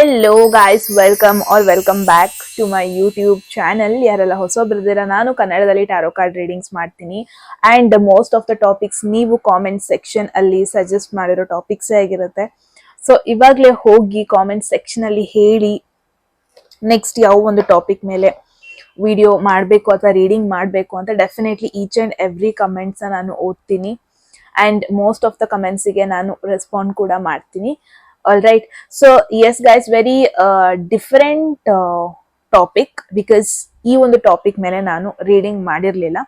Hello guys, welcome back to my YouTube channel. ಯಾರೆಲ್ಲ ಹೊಸಬ್ರದಿರ, ನಾನು ಕನ್ನಡದಲ್ಲಿ ಟ್ಯಾರೋ ಕಾರ್ಡ್ ರೀಡಿಂಗ್ಸ್ ಮಾಡ್ತೀನಿ. And most of the topics ನೀವು ಕಾಮೆಂಟ್ ಸೆಕ್ಷನ್ ಅಲ್ಲಿ ಸಜೆಸ್ಟ್ ಮಾಡಿರೋ ಟಾಪಿಕ್ಸೇ ಆಗಿರುತ್ತೆ. ಸೊ ಇವಾಗಲೇ ಹೋಗಿ ಕಾಮೆಂಟ್ ಸೆಕ್ಷನ್ ಅಲ್ಲಿ ಹೇಳಿ ನೆಕ್ಸ್ಟ್ ಯಾವ ಒಂದು ಟಾಪಿಕ್ ಮೇಲೆ ವಿಡಿಯೋ ಮಾಡಬೇಕು ಅಥವಾ ರೀಡಿಂಗ್ ಮಾಡಬೇಕು ಅಂತ. ಡೆಫಿನೆಟ್ಲಿ ಈಚ್ ಆ್ಯಂಡ್ ಎವ್ರಿ ಕಮೆಂಟ್ಸ್ನ ನಾನು ಓದ್ತೀನಿ ಆ್ಯಂಡ್ ಮೋಸ್ಟ್ ಆಫ್ ದ ಕಮೆಂಟ್ಸಿಗೆ ನಾನು ರೆಸ್ಪಾಂಡ್ ಕೂಡ ಮಾಡ್ತೀನಿ. All right, so yes guys, very different topic because ಈ ಒಂದು ಟಾಪಿಕ್ ಮೇಲೆ ನಾನು ರೀಡಿಂಗ್ ಮಾಡಿರ್ಲಿಲ್ಲ.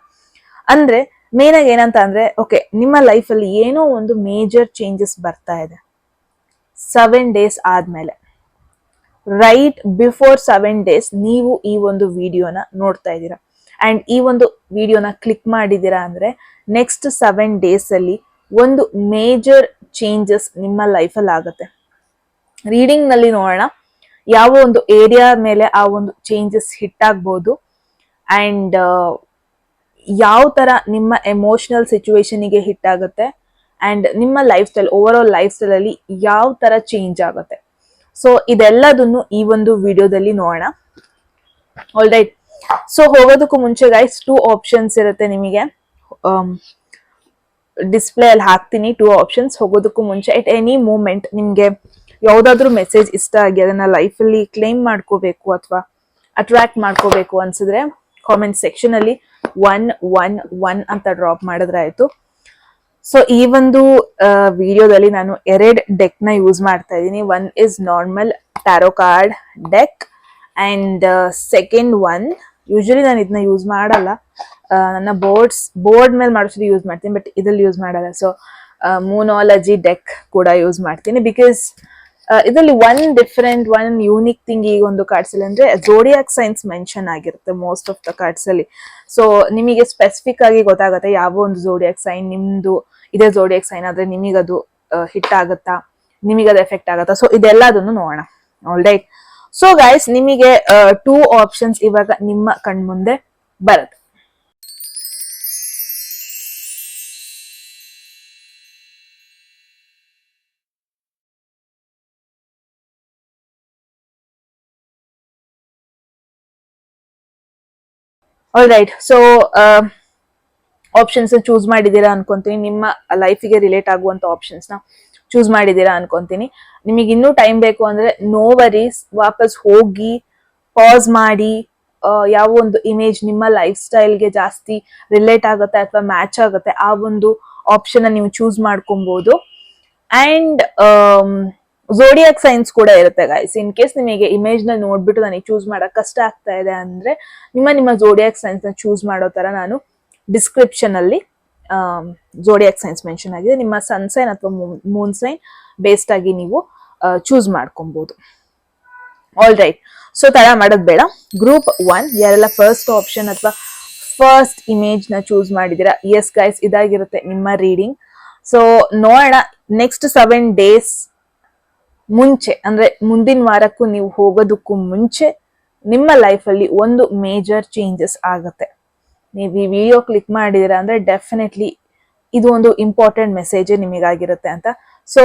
ಅಂದ್ರೆ ಮೇನ್ ಆಗಿ ಏನಂತ ಅಂದ್ರೆ, ಓಕೆ, ನಿಮ್ಮ ಲೈಫ್ ಅಲ್ಲಿ ಏನೋ ಒಂದು ಮೇಜರ್ ಚೇಂಜಸ್ ಬರ್ತಾ ಇದೆ 7 days ಆದ್ಮೇಲೆ. ರೈಟ್ ಬಿಫೋರ್ 7 days ನೀವು ಈ ಒಂದು ವಿಡಿಯೋನ ನೋಡ್ತಾ ಇದ್ದೀರಾ ಅಂಡ್ ಈ ಒಂದು ವಿಡಿಯೋನ ಕ್ಲಿಕ್ ಮಾಡಿದೀರಾ ಅಂದ್ರೆ ನೆಕ್ಸ್ಟ್ 7 days ಅಲ್ಲಿ ಒಂದು ಮೇಜರ್ ಚೇಂಜಸ್ ನಿಮ್ಮ ಲೈಫಲ್ಲಿ ಆಗುತ್ತೆ. ರೀಡಿಂಗ್ ನಲ್ಲಿ ನೋಡೋಣ ಯಾವ ಒಂದು ಏರಿಯಾ ಮೇಲೆ ಆ ಒಂದು ಚೇಂಜಸ್ ಹಿಟ್ ಆಗ್ಬೋದು ಅಂಡ್ ಯಾವ ತರ ನಿಮ್ಮ ಎಮೋಷನಲ್ ಸಿಚುವೇಶನ್ಗೆ ಹಿಟ್ ಆಗುತ್ತೆ ಅಂಡ್ ನಿಮ್ಮ life style, over all life style ಅಲ್ಲಿ ಯಾವ ತರ ಚೇಂಜ್ ಆಗುತ್ತೆ. ಸೊ ಇದೆಲ್ಲದನ್ನು ಈ ಒಂದು ವಿಡಿಯೋದಲ್ಲಿ ನೋಡೋಣ. ಆಲ್ ರೈಟ್, ಸೊ ಹೋಗೋದಕ್ಕೂ ಮುಂಚೆ ಗೈಸ್ 2 ಆಪ್ಷನ್ಸ್ ಇರುತ್ತೆ ನಿಮಗೆ. ಡಿಸ್ಪ್ಲೇ ಅಲ್ಲಿ ಹಾಕ್ತೀನಿ 2 ಆಪ್ಷನ್ಸ್. ಹೋಗೋದಕ್ಕೂ ಮುಂಚೆ ಎಟ್ ಎನಿ ಮೂಮೆಂಟ್ ನಿಮ್ಗೆ ಯಾವ್ದಾದ್ರು ಮೆಸೇಜ್ ಇಷ್ಟ ಆಗಿ ಅದನ್ನ ಲೈಫಲ್ಲಿ ಕ್ಲೈಮ್ ಮಾಡ್ಕೋಬೇಕು ಅಥವಾ ಅಟ್ರಾಕ್ಟ್ ಮಾಡ್ಕೋಬೇಕು ಅನ್ಸಿದ್ರೆ ಕಾಮೆಂಟ್ ಸೆಕ್ಷನ್ ಅಲ್ಲಿ 111 ಅಂತ ಡ್ರಾಪ್ ಮಾಡಿದ್ರೆ ಆಯ್ತು. ಸೊ ಈ ಒಂದು ವಿಡಿಯೋದಲ್ಲಿ ನಾನು 2 ಡೆಕ್ ನ ಯೂಸ್ ಮಾಡ್ತಾ ಇದ್ದೀನಿ. One is normal tarot card deck and second one, usually ನಾನು ಇದನ್ನ ಯೂಸ್ ಮಾಡಲ್ಲ, ನನ್ನ ಬೋರ್ಡ್ ಮೇಲೆ ಮಾಡಿಸೋದು ಯೂಸ್ ಮಾಡ್ತೀನಿ, ಬಟ್ ಇದ್ರಲ್ಲಿ ಯೂಸ್ ಮಾಡಲ್ಲ. ಸೊ ಮೂನಾಲಜಿ ಡೆಕ್ ಕೂಡ ಯೂಸ್ ಮಾಡ್ತೀನಿ ಬಿಕಾಸ್ ಇದರಲ್ಲಿ ಒನ್ ಯೂನಿಕ್ ಥಿಂಗ್ ಈ ಒಂದು ಕಾರ್ಡ್ಸ್ ಅಲ್ಲಿ ಅಂದ್ರೆ ಜೋಡಿಯಾಕ್ ಸೈನ್ಸ್ ಮೆನ್ಷನ್ ಆಗಿರುತ್ತೆ ಮೋಸ್ಟ್ ಆಫ್ ದ ಕಾರ್ಡ್ಸ್ ಅಲ್ಲಿ. ಸೊ ನಿಮಗೆ ಸ್ಪೆಸಿಫಿಕ್ ಆಗಿ ಗೊತ್ತಾಗುತ್ತೆ ಯಾವ ಒಂದು ಜೋಡಿಯಾಕ್ ಸೈನ್ ನಿಮ್ದು ಇದೇ ಜೋಡಿಯಾಕ್ ಸೈನ್ ಆದ್ರೆ ನಿಮಗದು ಹಿಟ್ ಆಗುತ್ತಾ, ನಿಮಗದು ಎಫೆಕ್ಟ್ ಆಗುತ್ತಾ. ಸೊ ಇದೆಲ್ಲದನ್ನು ನೋಡೋಣ. ಆಲ್ ರೈಟ್, ಸೊ ಗೈಸ್ ನಿಮಗೆ 2 ಆಪ್ಷನ್ಸ್ ಇವಾಗ ನಿಮ್ಮ ಕಣ್ಮುಂದೆ ಬರುತ್ತೆ. All right, so options choose ಮಾಡಿದೀರಾ ಅನ್ಕೊಂತೀನಿ. ನಿಮ್ಮ ಲೈಫಿಗೆ ರಿಲೇಟ್ ಆಗುವಂತ ಆಪ್ಷನ್ಸ್ ನ ಚೂಸ್ ಮಾಡಿದೀರಾ ಅನ್ಕೊಂತೀನಿ. ನಿಮಗೆ ಇನ್ನೂ ಟೈಮ್ ಬೇಕು ಅಂದ್ರೆ ನೋ ವರೀಸ್, ವಾಪಸ್ ಹೋಗಿ ಪಾಸ್ ಮಾಡಿ ಯಾವ ಒಂದು ಇಮೇಜ್ ನಿಮ್ಮ ಲೈಫ್ ಸ್ಟೈಲ್ಗೆ ಜಾಸ್ತಿ ರಿಲೇಟ್ ಆಗುತ್ತೆ ಅಥವಾ ಮ್ಯಾಚ್ ಆಗುತ್ತೆ ಆ ಒಂದು ಆಪ್ಷನ್ ನೀವು ಚೂಸ್ ಮಾಡ್ಕೊಬಹುದು. ಅಂಡ್ ಝೋಡಿಯಾಕ್ ಸೈನ್ಸ್ ಕೂಡ ಇರುತ್ತೆ ಗೈಸ್. ಇನ್ ಕೇಸ್ ನಿಮಗೆ ಇಮೇಜ್ ನ ನೋಡ್ಬಿಟ್ಟು ನನಗೆ ಚೂಸ್ ಮಾಡಕ್ ಕಷ್ಟ ಆಗ್ತಾ ಇದೆ ಅಂದ್ರೆ ನಿಮ್ಮ ಝೋಡಿಯಾಕ್ ಸೈನ್ಸ್ ನ ಚೂಸ್ ಮಾಡೋ ತರ ನಾನು ಡಿಸ್ಕ್ರಿಪ್ಷನ್ ಅಲ್ಲಿ ಝೋಡಿಯಾಕ್ ಸೈನ್ಸ್ ಮೆನ್ಷನ್ ಆಗಿದೆ. ನಿಮ್ಮ ಸನ್ ಸೈನ್ ಅಥವಾ ಮೂನ್ ಸೈನ್ ಬೇಸ್ಡ್ ಆಗಿ ನೀವು ಚೂಸ್ ಮಾಡ್ಕೊಬಹುದು. ಆಲ್ ರೈಟ್, ಸೊ ತರ ಮಾಡೋದ್ ಬೇಡ. ಗ್ರೂಪ್ 1 ಯಾರೆಲ್ಲ ಫಸ್ಟ್ ಆಪ್ಷನ್ ಅಥವಾ ಫಸ್ಟ್ ಇಮೇಜ್ ನ ಚೂಸ್ ಮಾಡಿದೀರಾ, ಎಸ್ ಗೈಸ್ ಇದಾಗಿರುತ್ತೆ ನಿಮ್ಮ ರೀಡಿಂಗ್. ಸೊ ನೋಡೋಣ ನೆಕ್ಸ್ಟ್ 7 days ಮುಂಚೆ ಅಂದ್ರೆ ಮುಂದಿನ ವಾರಕ್ಕೂ ನೀವು ಹೋಗೋದಕ್ಕೂ ಮುಂಚೆ ನಿಮ್ಮ ಲೈಫ್ ಅಲ್ಲಿ ಒಂದು ಮೇಜರ್ ಚೇಂಜಸ್ ಆಗುತ್ತೆ. ನೀವು ಈ ವಿಡಿಯೋ ಕ್ಲಿಕ್ ಮಾಡಿದೀರಾ ಅಂದ್ರೆ ಡೆಫಿನೆಟ್ಲಿ ಇದು ಒಂದು ಇಂಪಾರ್ಟೆಂಟ್ ಮೆಸೇಜ್ ನಿಮಗಾಗಿರುತ್ತೆ ಅಂತ. ಸೊ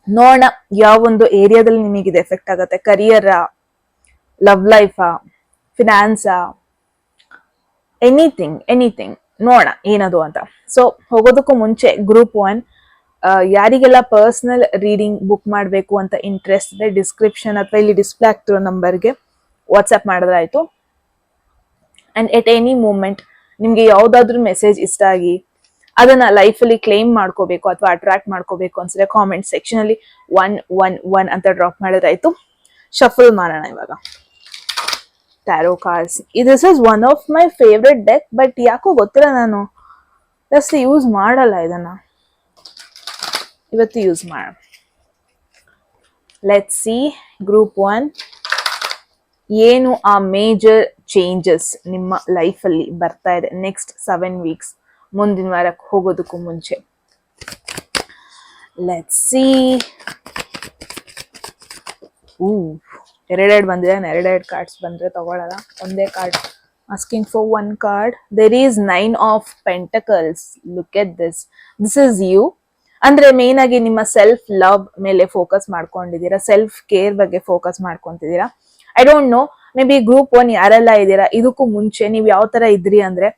ನೋಡೋಣ ಯಾವ ಒಂದು ಏರಿಯಾದಲ್ಲಿ ನಿಮಗೆ ಇದು ಎಫೆಕ್ಟ್ ಆಗುತ್ತೆ. ಕರಿಯರಾ, ಲವ್ ಲೈಫಾ, ಫಿನಾನ್ಸಾ, ಎನಿಥಿಂಗ್ ನೋಡೋಣ ಏನದು ಅಂತ. ಸೊ ಹೋಗೋದಕ್ಕೂ ಮುಂಚೆ ಗ್ರೂಪ್ 1 ಯಾರಿಗೆಲ್ಲ ಪರ್ಸನಲ್ ರೀಡಿಂಗ್ ಬುಕ್ ಮಾಡಬೇಕು ಅಂತ ಇಂಟ್ರೆಸ್ಟ್ ಇದೆ, ಡಿಸ್ಕ್ರಿಪ್ಷನ್ ಅಥವಾ ಇಲ್ಲಿ ಡಿಸ್ಪ್ಲೇ ಆಗ್ತಿರೋ ನಂಬರ್ಗೆ ವಾಟ್ಸ್ಆಪ್ ಮಾಡಿದ್ರೆ ಆಯ್ತು. ಅಂಡ್ ಎಟ್ ಎನಿ ಮೂಮೆಂಟ್ ನಿಮ್ಗೆ ಯಾವ್ದಾದ್ರು ಮೆಸೇಜ್ ಇಷ್ಟ ಆಗಿ ಅದನ್ನ ಲೈಫಲ್ಲಿ ಕ್ಲೈಮ್ ಮಾಡ್ಕೋಬೇಕು ಅಥವಾ ಅಟ್ರಾಕ್ಟ್ ಮಾಡ್ಕೋಬೇಕು ಅನ್ಸಿದ್ರೆ ಕಾಮೆಂಟ್ ಸೆಕ್ಷನ್ ಅಲ್ಲಿ 111 ಅಂತ ಡ್ರಾಪ್ ಮಾಡಿದ್ರೆ ಆಯ್ತು. ಶಫಲ್ ಮಾಡೋಣ ಇವಾಗ tarot cards. This is one of my favourite deck, but ಯಾಕೋ ಗೊತ್ತಿಲ್ಲ, ನಾನು ಜಾಸ್ತಿ ಯೂಸ್ ಮಾಡಲ್ಲ ಇದನ್ನ. ಇವತ್ತು ಯೂಸ್ ಮಾಡೋಣ. ಲೆಟ್ಸ್ ಸಿ ಗ್ರೂಪ್ 1 ಏನು ಆ ಮೇಜರ್ ಚೇಂಜಸ್ ನಿಮ್ಮ ಲೈಫ್ ಅಲ್ಲಿ ಬರ್ತಾ ಇದೆ ನೆಕ್ಸ್ಟ್ 7 weeks, ಮುಂದಿನ ವಾರಕ್ಕೆ ಹೋಗೋದಕ್ಕೂ ಮುಂಚೆ. Let's see. ಎರಡೆರಡು ಬಂದಿದೆ, ಎರಡೆರಡು ಕಾರ್ಡ್ಸ್ ಬಂದ್ರೆ ತಗೊಳ್ಳಲ್ಲ, ಒಂದೇ card. asking for one card. There is 9 of Pentacles. Look at this. This is you. ಅಂದ್ರೆ ಮೇನ್ ಆಗಿ ನಿಮ್ಮ ಸೆಲ್ಫ್ ಲವ್ ಮೇಲೆ ಫೋಕಸ್ ಮಾಡ್ಕೊಂಡಿದ್ದೀರಾ, ಸೆಲ್ಫ್ ಕೇರ್ ಬಗ್ಗೆ ಫೋಕಸ್ ಮಾಡ್ಕೊಂತಿದ್ದೀರಾ. I don't know, maybe group 1 ಯಾರೆಲ್ಲ ಇದ್ದೀರಾ, ಇದಕ್ಕೂ ಮುಂಚೆ ನೀವು ಯಾವ ತರ ಇದ್ರಿ ಅಂದ್ರೆ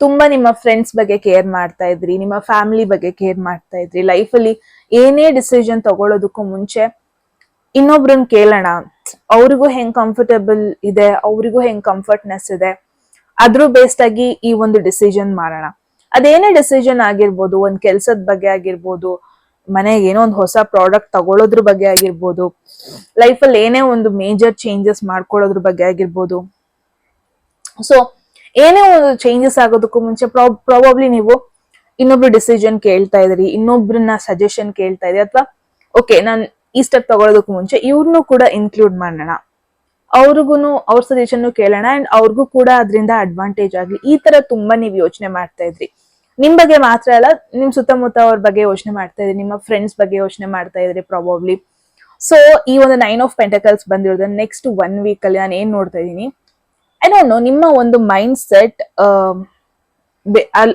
ತುಂಬಾ ನಿಮ್ಮ ಫ್ರೆಂಡ್ಸ್ ಬಗ್ಗೆ ಕೇರ್ ಮಾಡ್ತಾ ಇದ್ರಿ, ನಿಮ್ಮ ಫ್ಯಾಮಿಲಿ ಬಗ್ಗೆ ಕೇರ್ ಮಾಡ್ತಾ ಇದ್ರಿ. ಲೈಫ್ ಅಲ್ಲಿ ಏನೇ ಡಿಸಿಷನ್ ತಗೊಳ್ಳೋದಕ್ಕೂ ಮುಂಚೆ ಇನ್ನೊಬ್ರನ್ನ ಕೇಳೋಣ, ಅವ್ರಿಗೂ ಹೆಂಗ್ ಕಂಫರ್ಟಬಲ್ ಇದೆ, ಅವ್ರಿಗೂ ಹೆಂಗ್ ಕಂಫರ್ಟ್ನೆಸ್ ಇದೆ, ಅದ್ರ ಬೇಸ್ಡ್ ಆಗಿ ಈ ಒಂದು ಡಿಸಿಷನ್ ಮಾಡೋಣ. ಅದೇನೇ ಡಿಸಿಷನ್ ಆಗಿರ್ಬೋದು, ಒಂದ್ ಕೆಲ್ಸದ ಬಗ್ಗೆ ಆಗಿರ್ಬೋದು, ಮನೆಗೆ ಏನೋ ಒಂದು ಹೊಸ ಪ್ರಾಡಕ್ಟ್ ತಗೊಳ್ಳೋದ್ರ ಬಗ್ಗೆ ಆಗಿರ್ಬೋದು, ಲೈಫ್ ಅಲ್ಲಿ ಏನೇ ಒಂದು ಮೇಜರ್ ಚೇಂಜಸ್ ಮಾಡ್ಕೊಳ್ಳೋದ್ರ ಬಗ್ಗೆ ಆಗಿರ್ಬೋದು. ಸೊ ಏನೇ ಒಂದು ಚೇಂಜಸ್ ಆಗೋದಕ್ಕೂ ಮುಂಚೆ ಪ್ರಾಬಬ್ಲಿ ನೀವು ಇನ್ನೊಬ್ರು ಡಿಸಿಷನ್ ಕೇಳ್ತಾ ಇದ್ರಿ, ಇನ್ನೊಬ್ರನ್ನ ಸಜೆಷನ್ ಕೇಳ್ತಾ ಇದ್ರಿ, ಅಥವಾ ಓಕೆ ನಾನ್ ಈ ಸ್ಟೆಪ್ ತಗೊಳ್ಳೋದಕ್ಕೂ ಮುಂಚೆ ಇವ್ರನ್ನೂ ಕೂಡ ಇನ್ಕ್ಲೂಡ್ ಮಾಡೋಣ, ಅವ್ರಿಗೂ ಅವ್ರ ಸಜೆಷನ್ ಕೇಳೋಣ, ಅಂಡ್ ಅವ್ರಿಗೂ ಕೂಡ ಅದರಿಂದ ಅಡ್ವಾಂಟೇಜ್ ಆಗ್ಲಿ, ಈ ತರ ತುಂಬಾ ನೀವು ಯೋಚನೆ ಮಾಡ್ತಾ ಇದ್ರಿ. ನಿಮ್ ಬಗ್ಗೆ ಮಾತ್ರ ಅಲ್ಲ, ನಿಮ್ ಸುತ್ತಮುತ್ತ ಅವ್ರ ಬಗ್ಗೆ ಯೋಚನೆ ಮಾಡ್ತಾ ಇದ್ರಿ, ನಿಮ್ಮ ಫ್ರೆಂಡ್ಸ್ ಬಗ್ಗೆ ಯೋಚನೆ ಮಾಡ್ತಾ ಇದ್ರಿ ಪ್ರಾಬಬ್ಲಿ. ಸೊ ಈ ಒಂದು 9 ಆಫ್ ಪೆಂಟಕಲ್ಸ್ ಬಂದಿರೋದು ನೆಕ್ಸ್ಟ್ 1 ವೀಕ್ ಅಲ್ಲಿ ನಾನು ಏನ್ ನೋಡ್ತಾ ಇದೀನಿ, ಐ ಡೋಂಟ್ ನೋ, ನಿಮ್ಮ ಒಂದು ಮೈಂಡ್ ಸೆಟ್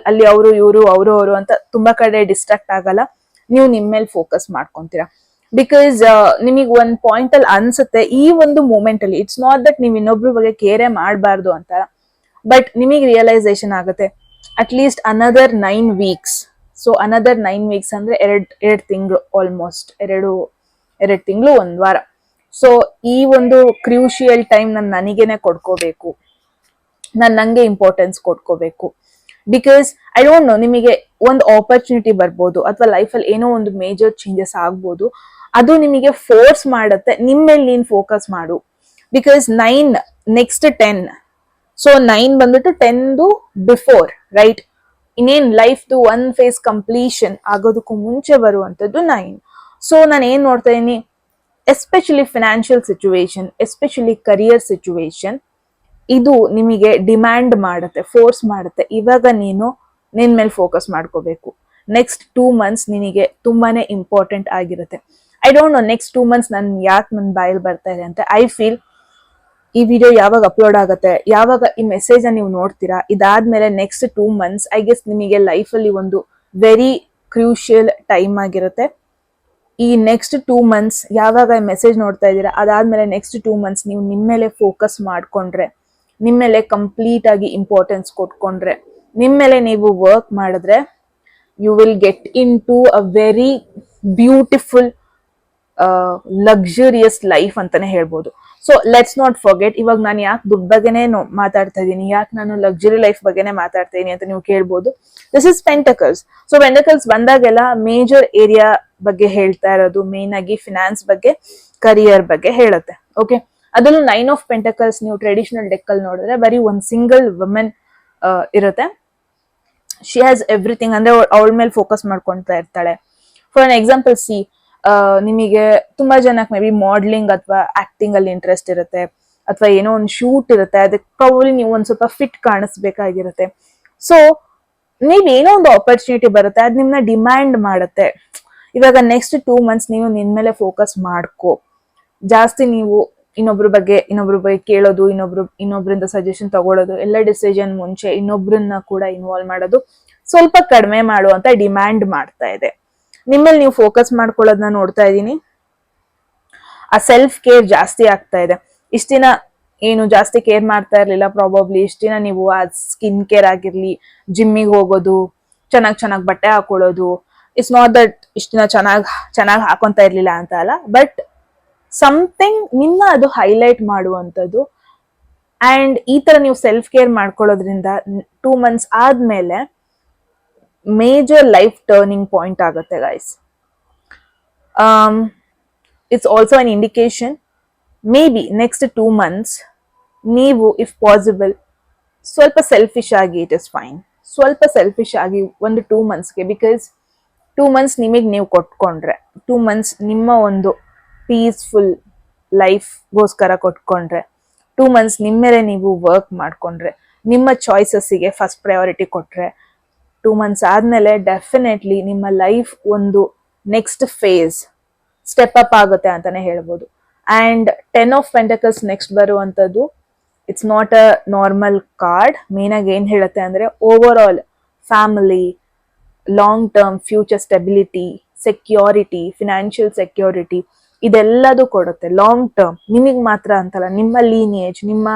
ಅಲ್ಲಿ ಅವರು ಇವರು ಅವರು ಅಂತ ತುಂಬಾ ಕಡೆ ಡಿಸ್ಟ್ರಾಕ್ಟ್ ಆಗಲ್ಲ, ನೀವು ನಿಮ್ ಮೇಲೆ ಫೋಕಸ್ ಮಾಡ್ಕೊಂತೀರಾ. ಬಿಕಾಸ್ ನಿಮಗೆ ಒಂದ್ ಪಾಯಿಂಟ್ ಅಲ್ಲಿ ಅನ್ಸುತ್ತೆ ಈ ಒಂದು ಮೂಮೆಂಟ್ ಅಲ್ಲಿ, ಇಟ್ಸ್ ನಾಟ್ ದಟ್ ನೀವು ಇನ್ನೊಬ್ರ ಬಗ್ಗೆ ಕೇರೆ ಮಾಡಬಾರ್ದು ಅಂತ, ಬಟ್ ನಿಮಗೆ ರಿಯಲೈಸೇಷನ್ ಆಗುತ್ತೆ at least another 9 weeks. So another 9 weeks ಅಂದ್ರೆ ಎರಡ್ ತಿಂಗಳು, ಆಲ್ಮೋಸ್ಟ್ ಎರಡು ತಿಂಗಳು 1 ವಾರ. ಸೊ ಈ ಒಂದು ಕ್ರೂಷಿಯಲ್ ಟೈಮ್ ನನಗೇನೆ ಕೊಡ್ಕೋಬೇಕು, ನಂಗೆ ಇಂಪಾರ್ಟೆನ್ಸ್ ಕೊಡ್ಕೋಬೇಕು. ಬಿಕಾಸ್ ಐ ಡೋಂಟ್ ನೋ, ನಿಮಗೆ ಒಂದು ಆಪರ್ಚುನಿಟಿ ಬರ್ಬೋದು, ಅಥವಾ ಲೈಫಲ್ಲಿ ಏನೋ ಒಂದು ಮೇಜರ್ ಚೇಂಜಸ್ ಆಗ್ಬೋದು, ಅದು ನಿಮಗೆ ಫೋರ್ಸ್ ಮಾಡುತ್ತೆ ನಿಮ್ಮ ಮೇಲೆ ನೀನ್ ಫೋಕಸ್ ಮಾಡು. ಬಿಕಾಸ್ 9 ನೆಕ್ಸ್ಟ್ 10, ಸೊ 9 ಬಂದ್ಬಿಟ್ಟು 10 ಬಿಫೋರ್, ರೈಟ್? ಇನ್ನೇನ್ ಲೈಫ್ದು 1 ಫೇಸ್ ಕಂಪ್ಲೀಷನ್ ಆಗೋದಕ್ಕೂ ಮುಂಚೆ ಬರುವಂತದ್ದು 9. ಸೊ ನಾನು ಏನ್ ನೋಡ್ತಾ ಇದೀನಿ, especially financial situation, especially career situation, ಇದು ನಿಮಗೆ ಡಿಮ್ಯಾಂಡ್ ಮಾಡುತ್ತೆ, ಫೋರ್ಸ್ ಮಾಡುತ್ತೆ, ಇವಾಗ ನೀನು ನಿನ್ ಮೇಲೆ ಫೋಕಸ್ ಮಾಡ್ಕೋಬೇಕು. ನೆಕ್ಸ್ಟ್ 2 ಮಂತ್ಸ್ ನಿನಗೆ ತುಂಬಾನೇ ಇಂಪಾರ್ಟೆಂಟ್ ಆಗಿರುತ್ತೆ. I don't no next 2 months ಯಾಕೆ ನನ್ನ ಬಾಯಲ್ಲಿ ಬರ್ತಾ ಇದೆ ಅಂತ. ಐ ಫೀಲ್ ಈ ವಿಡಿಯೋ ಯಾವಾಗ ಅಪ್ಲೋಡ್ ಆಗುತ್ತೆ, ಯಾವಾಗ ಈ ಮೆಸೇಜ್ ನೀವು ನೋಡ್ತೀರಾ, ಇದಾದ್ಮೇಲೆ ನೆಕ್ಸ್ಟ್ 2 ಮಂತ್ಸ್ ಐ ಗೆಸ್ ನಿಮಗೆ ಲೈಫ್ ಅಲ್ಲಿ ಒಂದು ವೆರಿ ಕ್ರೂಷಿಯಲ್ ಟೈಮ್ ಆಗಿರುತ್ತೆ. ಈ ನೆಕ್ಸ್ಟ್ 2 ಮಂತ್ಸ್ ಯಾವಾಗ ಮೆಸೇಜ್ ನೋಡ್ತಾ ಇದ್ದೀರಾ, ಅದಾದ್ಮೇಲೆ ನೆಕ್ಸ್ಟ್ 2 ಮಂತ್ಸ್ ನೀವು ನಿಮ್ಮ ಮೇಲೆ ಫೋಕಸ್ ಮಾಡ್ಕೊಂಡ್ರೆ, ನಿಮ್ಮ ಮೇಲೆ ಕಂಪ್ಲೀಟ್ ಆಗಿ ಇಂಪಾರ್ಟೆನ್ಸ್ ಕೊಟ್ಕೊಂಡ್ರೆ, ನಿಮ್ಮ ಮೇಲೆ ನೀವು ವರ್ಕ್ ಮಾಡಿದ್ರೆ, you will get into a very beautiful luxurious life ಅಂತಾನೆ ಹೇಳ್ಬೋದು. ಸೊ ಲೆಟ್ಸ್ ನಾಟ್ ಫರ್ಗೆಟ್, ಇವಾಗ ನಾನು ಯಾಕೆ ದುಡ್ಡು ಬಗ್ಗೆನೇ ಮಾತಾಡ್ತಾ ಇದ್ದೀನಿ, ಯಾಕೆ ನಾನು ಲಕ್ಸುರಿ ಲೈಫ್ ಬಗ್ಗೆನೇ ಮಾತಾಡ್ತಾ ಇದೀನಿ ಅಂತ ನೀವು ಕೇಳ್ಬೋದು. This is pentacles. So pentacles ಬಂದಾಗೆಲ್ಲ ಮೇಜರ್ ಏರಿಯಾ ಬಗ್ಗೆ ಹೇಳ್ತಾ ಇರೋದು, ಮೇನ್ ಆಗಿ ಫಿನಾನ್ಸ್ ಬಗ್ಗೆ, ಕರಿಯರ್ ಬಗ್ಗೆ ಹೇಳುತ್ತೆ. ಓಕೆ, ಅದರಲ್ಲೂ 9 ಆಫ್ ಪೆಂಟಕಲ್ಸ್ ನೀವು ಟ್ರೆಡಿಷನಲ್ ಡೆಕ್ ಅಲ್ಲಿ ನೋಡಿದ್ರೆ ಬರೀ ಒಂದ್ ಸಿಂಗಲ್ ವುಮೆನ್ ಇರುತ್ತೆ. ಶಿ ಹ್ಯಾಸ್ ಎವ್ರಿಥಿಂಗ್, ಅಂದ್ರೆ ಅವಳ ಮೇಲೆ ಫೋಕಸ್ ಮಾಡ್ಕೊಂತಾ ಇರ್ತಾಳೆ. ಫಾರ್ ಅನ್ ಎಕ್ಸಾಂಪಲ್ ಸಿ, ನಿಮಗೆ ತುಂಬಾ ಜನಕ್ಕೆ ಮೇ ಬಿ ಮಾಡ್ಲಿಂಗ್ ಅಥವಾ ಆಕ್ಟಿಂಗ್ ಅಲ್ಲಿ ಇಂಟ್ರೆಸ್ಟ್ ಇರುತ್ತೆ, ಅಥವಾ ಏನೋ ಒಂದು ಶೂಟ್ ಇರುತ್ತೆ, ಅದಕ್ಕೆ ಪ್ರಾಬಬ್ಲಿ ನೀವು ಒಂದ್ ಸ್ವಲ್ಪ ಫಿಟ್ ಕಾಣಿಸ್ಬೇಕಾಗಿರುತ್ತೆ. ಸೊ ನೀವೇನೋ ಒಂದು ಆಪರ್ಚುನಿಟಿ ಬರುತ್ತೆ, ಅದ್ ನಿಮ್ನ ಡಿಮ್ಯಾಂಡ್ ಮಾಡುತ್ತೆ. ಇವಾಗ ನೆಕ್ಸ್ಟ್ 2 ಮಂತ್ಸ್ ನೀವು ನಿನ್ ಮೇಲೆ ಫೋಕಸ್ ಮಾಡ್ಕೋ. ಜಾಸ್ತಿ ನೀವು ಇನ್ನೊಬ್ರ ಬಗ್ಗೆ ಕೇಳೋದು, ಇನ್ನೊಬ್ರಿಂದ ಸಜೆಷನ್ ತಗೊಳ್ಳೋದು, ಎಲ್ಲ ಡಿಸಿಷನ್ ಮುಂಚೆ ಇನ್ನೊಬ್ರನ್ನ ಕೂಡ ಇನ್ವಾಲ್ವ್ ಮಾಡೋದು ಸ್ವಲ್ಪ ಕಡಿಮೆ ಮಾಡುವಂತ ಡಿಮ್ಯಾಂಡ್ ಮಾಡ್ತಾ ಇದೆ. ನಿಮ್ಮಲ್ಲಿ ನೀವು ಫೋಕಸ್ ಮಾಡ್ಕೊಳ್ಳೋದನ್ನ ನೋಡ್ತಾ ಇದ್ದೀನಿ. ಆ ಸೆಲ್ಫ್ ಕೇರ್ ಜಾಸ್ತಿ ಆಗ್ತಾ ಇದೆ. ಇಷ್ಟ ದಿನ ಏನು ಜಾಸ್ತಿ ಕೇರ್ ಮಾಡ್ತಾ ಇರ್ಲಿಲ್ಲ ಪ್ರಾಬಬ್ಲಿ, ಇಷ್ಟ ದಿನ ನೀವು ಆ ಸ್ಕಿನ್ ಕೇರ್ ಆಗಿರ್ಲಿ, ಜಿಮ್ಮಿಗೆ ಹೋಗೋದು, ಚೆನ್ನಾಗ್ ಬಟ್ಟೆ ಹಾಕೊಳ್ಳೋದು, ಇಟ್ಸ್ ನಾಟ್ ದಟ್ ಇಷ್ಟ ದಿನ ಚೆನ್ನಾಗಿ ಹಾಕೊಂತ ಇರ್ಲಿಲ್ಲ ಅಂತ ಅಲ್ಲ, ಬಟ್ ಸಮಥಿಂಗ್ ನಿನ್ನ ಅದು ಹೈಲೈಟ್ ಮಾಡುವಂಥದ್ದು. ಅಂಡ್ ಈ ತರ ನೀವು ಸೆಲ್ಫ್ ಕೇರ್ ಮಾಡ್ಕೊಳ್ಳೋದ್ರಿಂದ 2 ಮಂತ್ಸ್ ಆದ್ಮೇಲೆ ಮೇಜರ್ ಲೈಫ್ ಟರ್ನಿಂಗ್ ಪಾಯಿಂಟ್ ಆಗುತ್ತೆ guys. It's also an indication, may be next 2 months ನೀವು ಇಫ್ ಪಾಸಿಬಲ್ ಸ್ವಲ್ಪ ಸೆಲ್ಫಿಶ್ ಆಗಿ, ಇಟ್ ಇಸ್ ಫೈನ್, ಸ್ವಲ್ಪ ಸೆಲ್ಫಿಶ್ ಆಗಿ ಒಂದು 2 ಮಂತ್ಸ್ಗೆ, ಬಿಕಾಸ್ 2 ಮಂತ್ಸ್ ನಿಮಗೆ ನೀವು ಕೊಟ್ಕೊಂಡ್ರೆ, 2 ಮಂತ್ಸ್ ನಿಮ್ಮ ಒಂದು ಪೀಸ್ಫುಲ್ ಲೈಫ್ಗೋಸ್ಕರ ಕೊಟ್ಕೊಂಡ್ರೆ, 2 ಮಂತ್ಸ್ ನಿಮ್ಮ ಮೇಲೆ ನೀವು ವರ್ಕ್ ಮಾಡ್ಕೊಂಡ್ರೆ, ನಿಮ್ಮ ಚಾಯ್ಸಸ್ಸಿಗೆ ಫಸ್ಟ್ ಪ್ರಯಾರಿಟಿ ಕೊಟ್ರೆ, 2 ಮಂತ್ಸ್ ಆದ್ಮೇಲೆ ಡೆಫಿನೆಟ್ಲಿ ನಿಮ್ಮ ಲೈಫ್ ಒಂದು ನೆಕ್ಸ್ಟ್ ಫೇಸ್ ಸ್ಟೆಪ್ ಅಪ್ ಆಗುತ್ತೆ ಅಂತಾನೆ ಹೇಳ್ಬೋದು. ಅಂಡ್ 10 ಆಫ್ ಪೆಂಟಕಲ್ಸ್ ನೆಕ್ಸ್ಟ್ ಬರುವಂತದ್ದು, it's not a normal card. Main ಆಗಿ ಏನ್ ಹೇಳುತ್ತೆ ಅಂದ್ರೆ overall family, long term future stability, security, financial security ಇದೆಲ್ಲದು ಕೊಡುತ್ತೆ. ಲಾಂಗ್ ಟರ್ಮ್, ನಿಮಗೆ ಮಾತ್ರ ಅಂತಲ್ಲ, ನಿಮ್ಮ ಲೀನಿಯೇಜ್, ನಿಮ್ಮ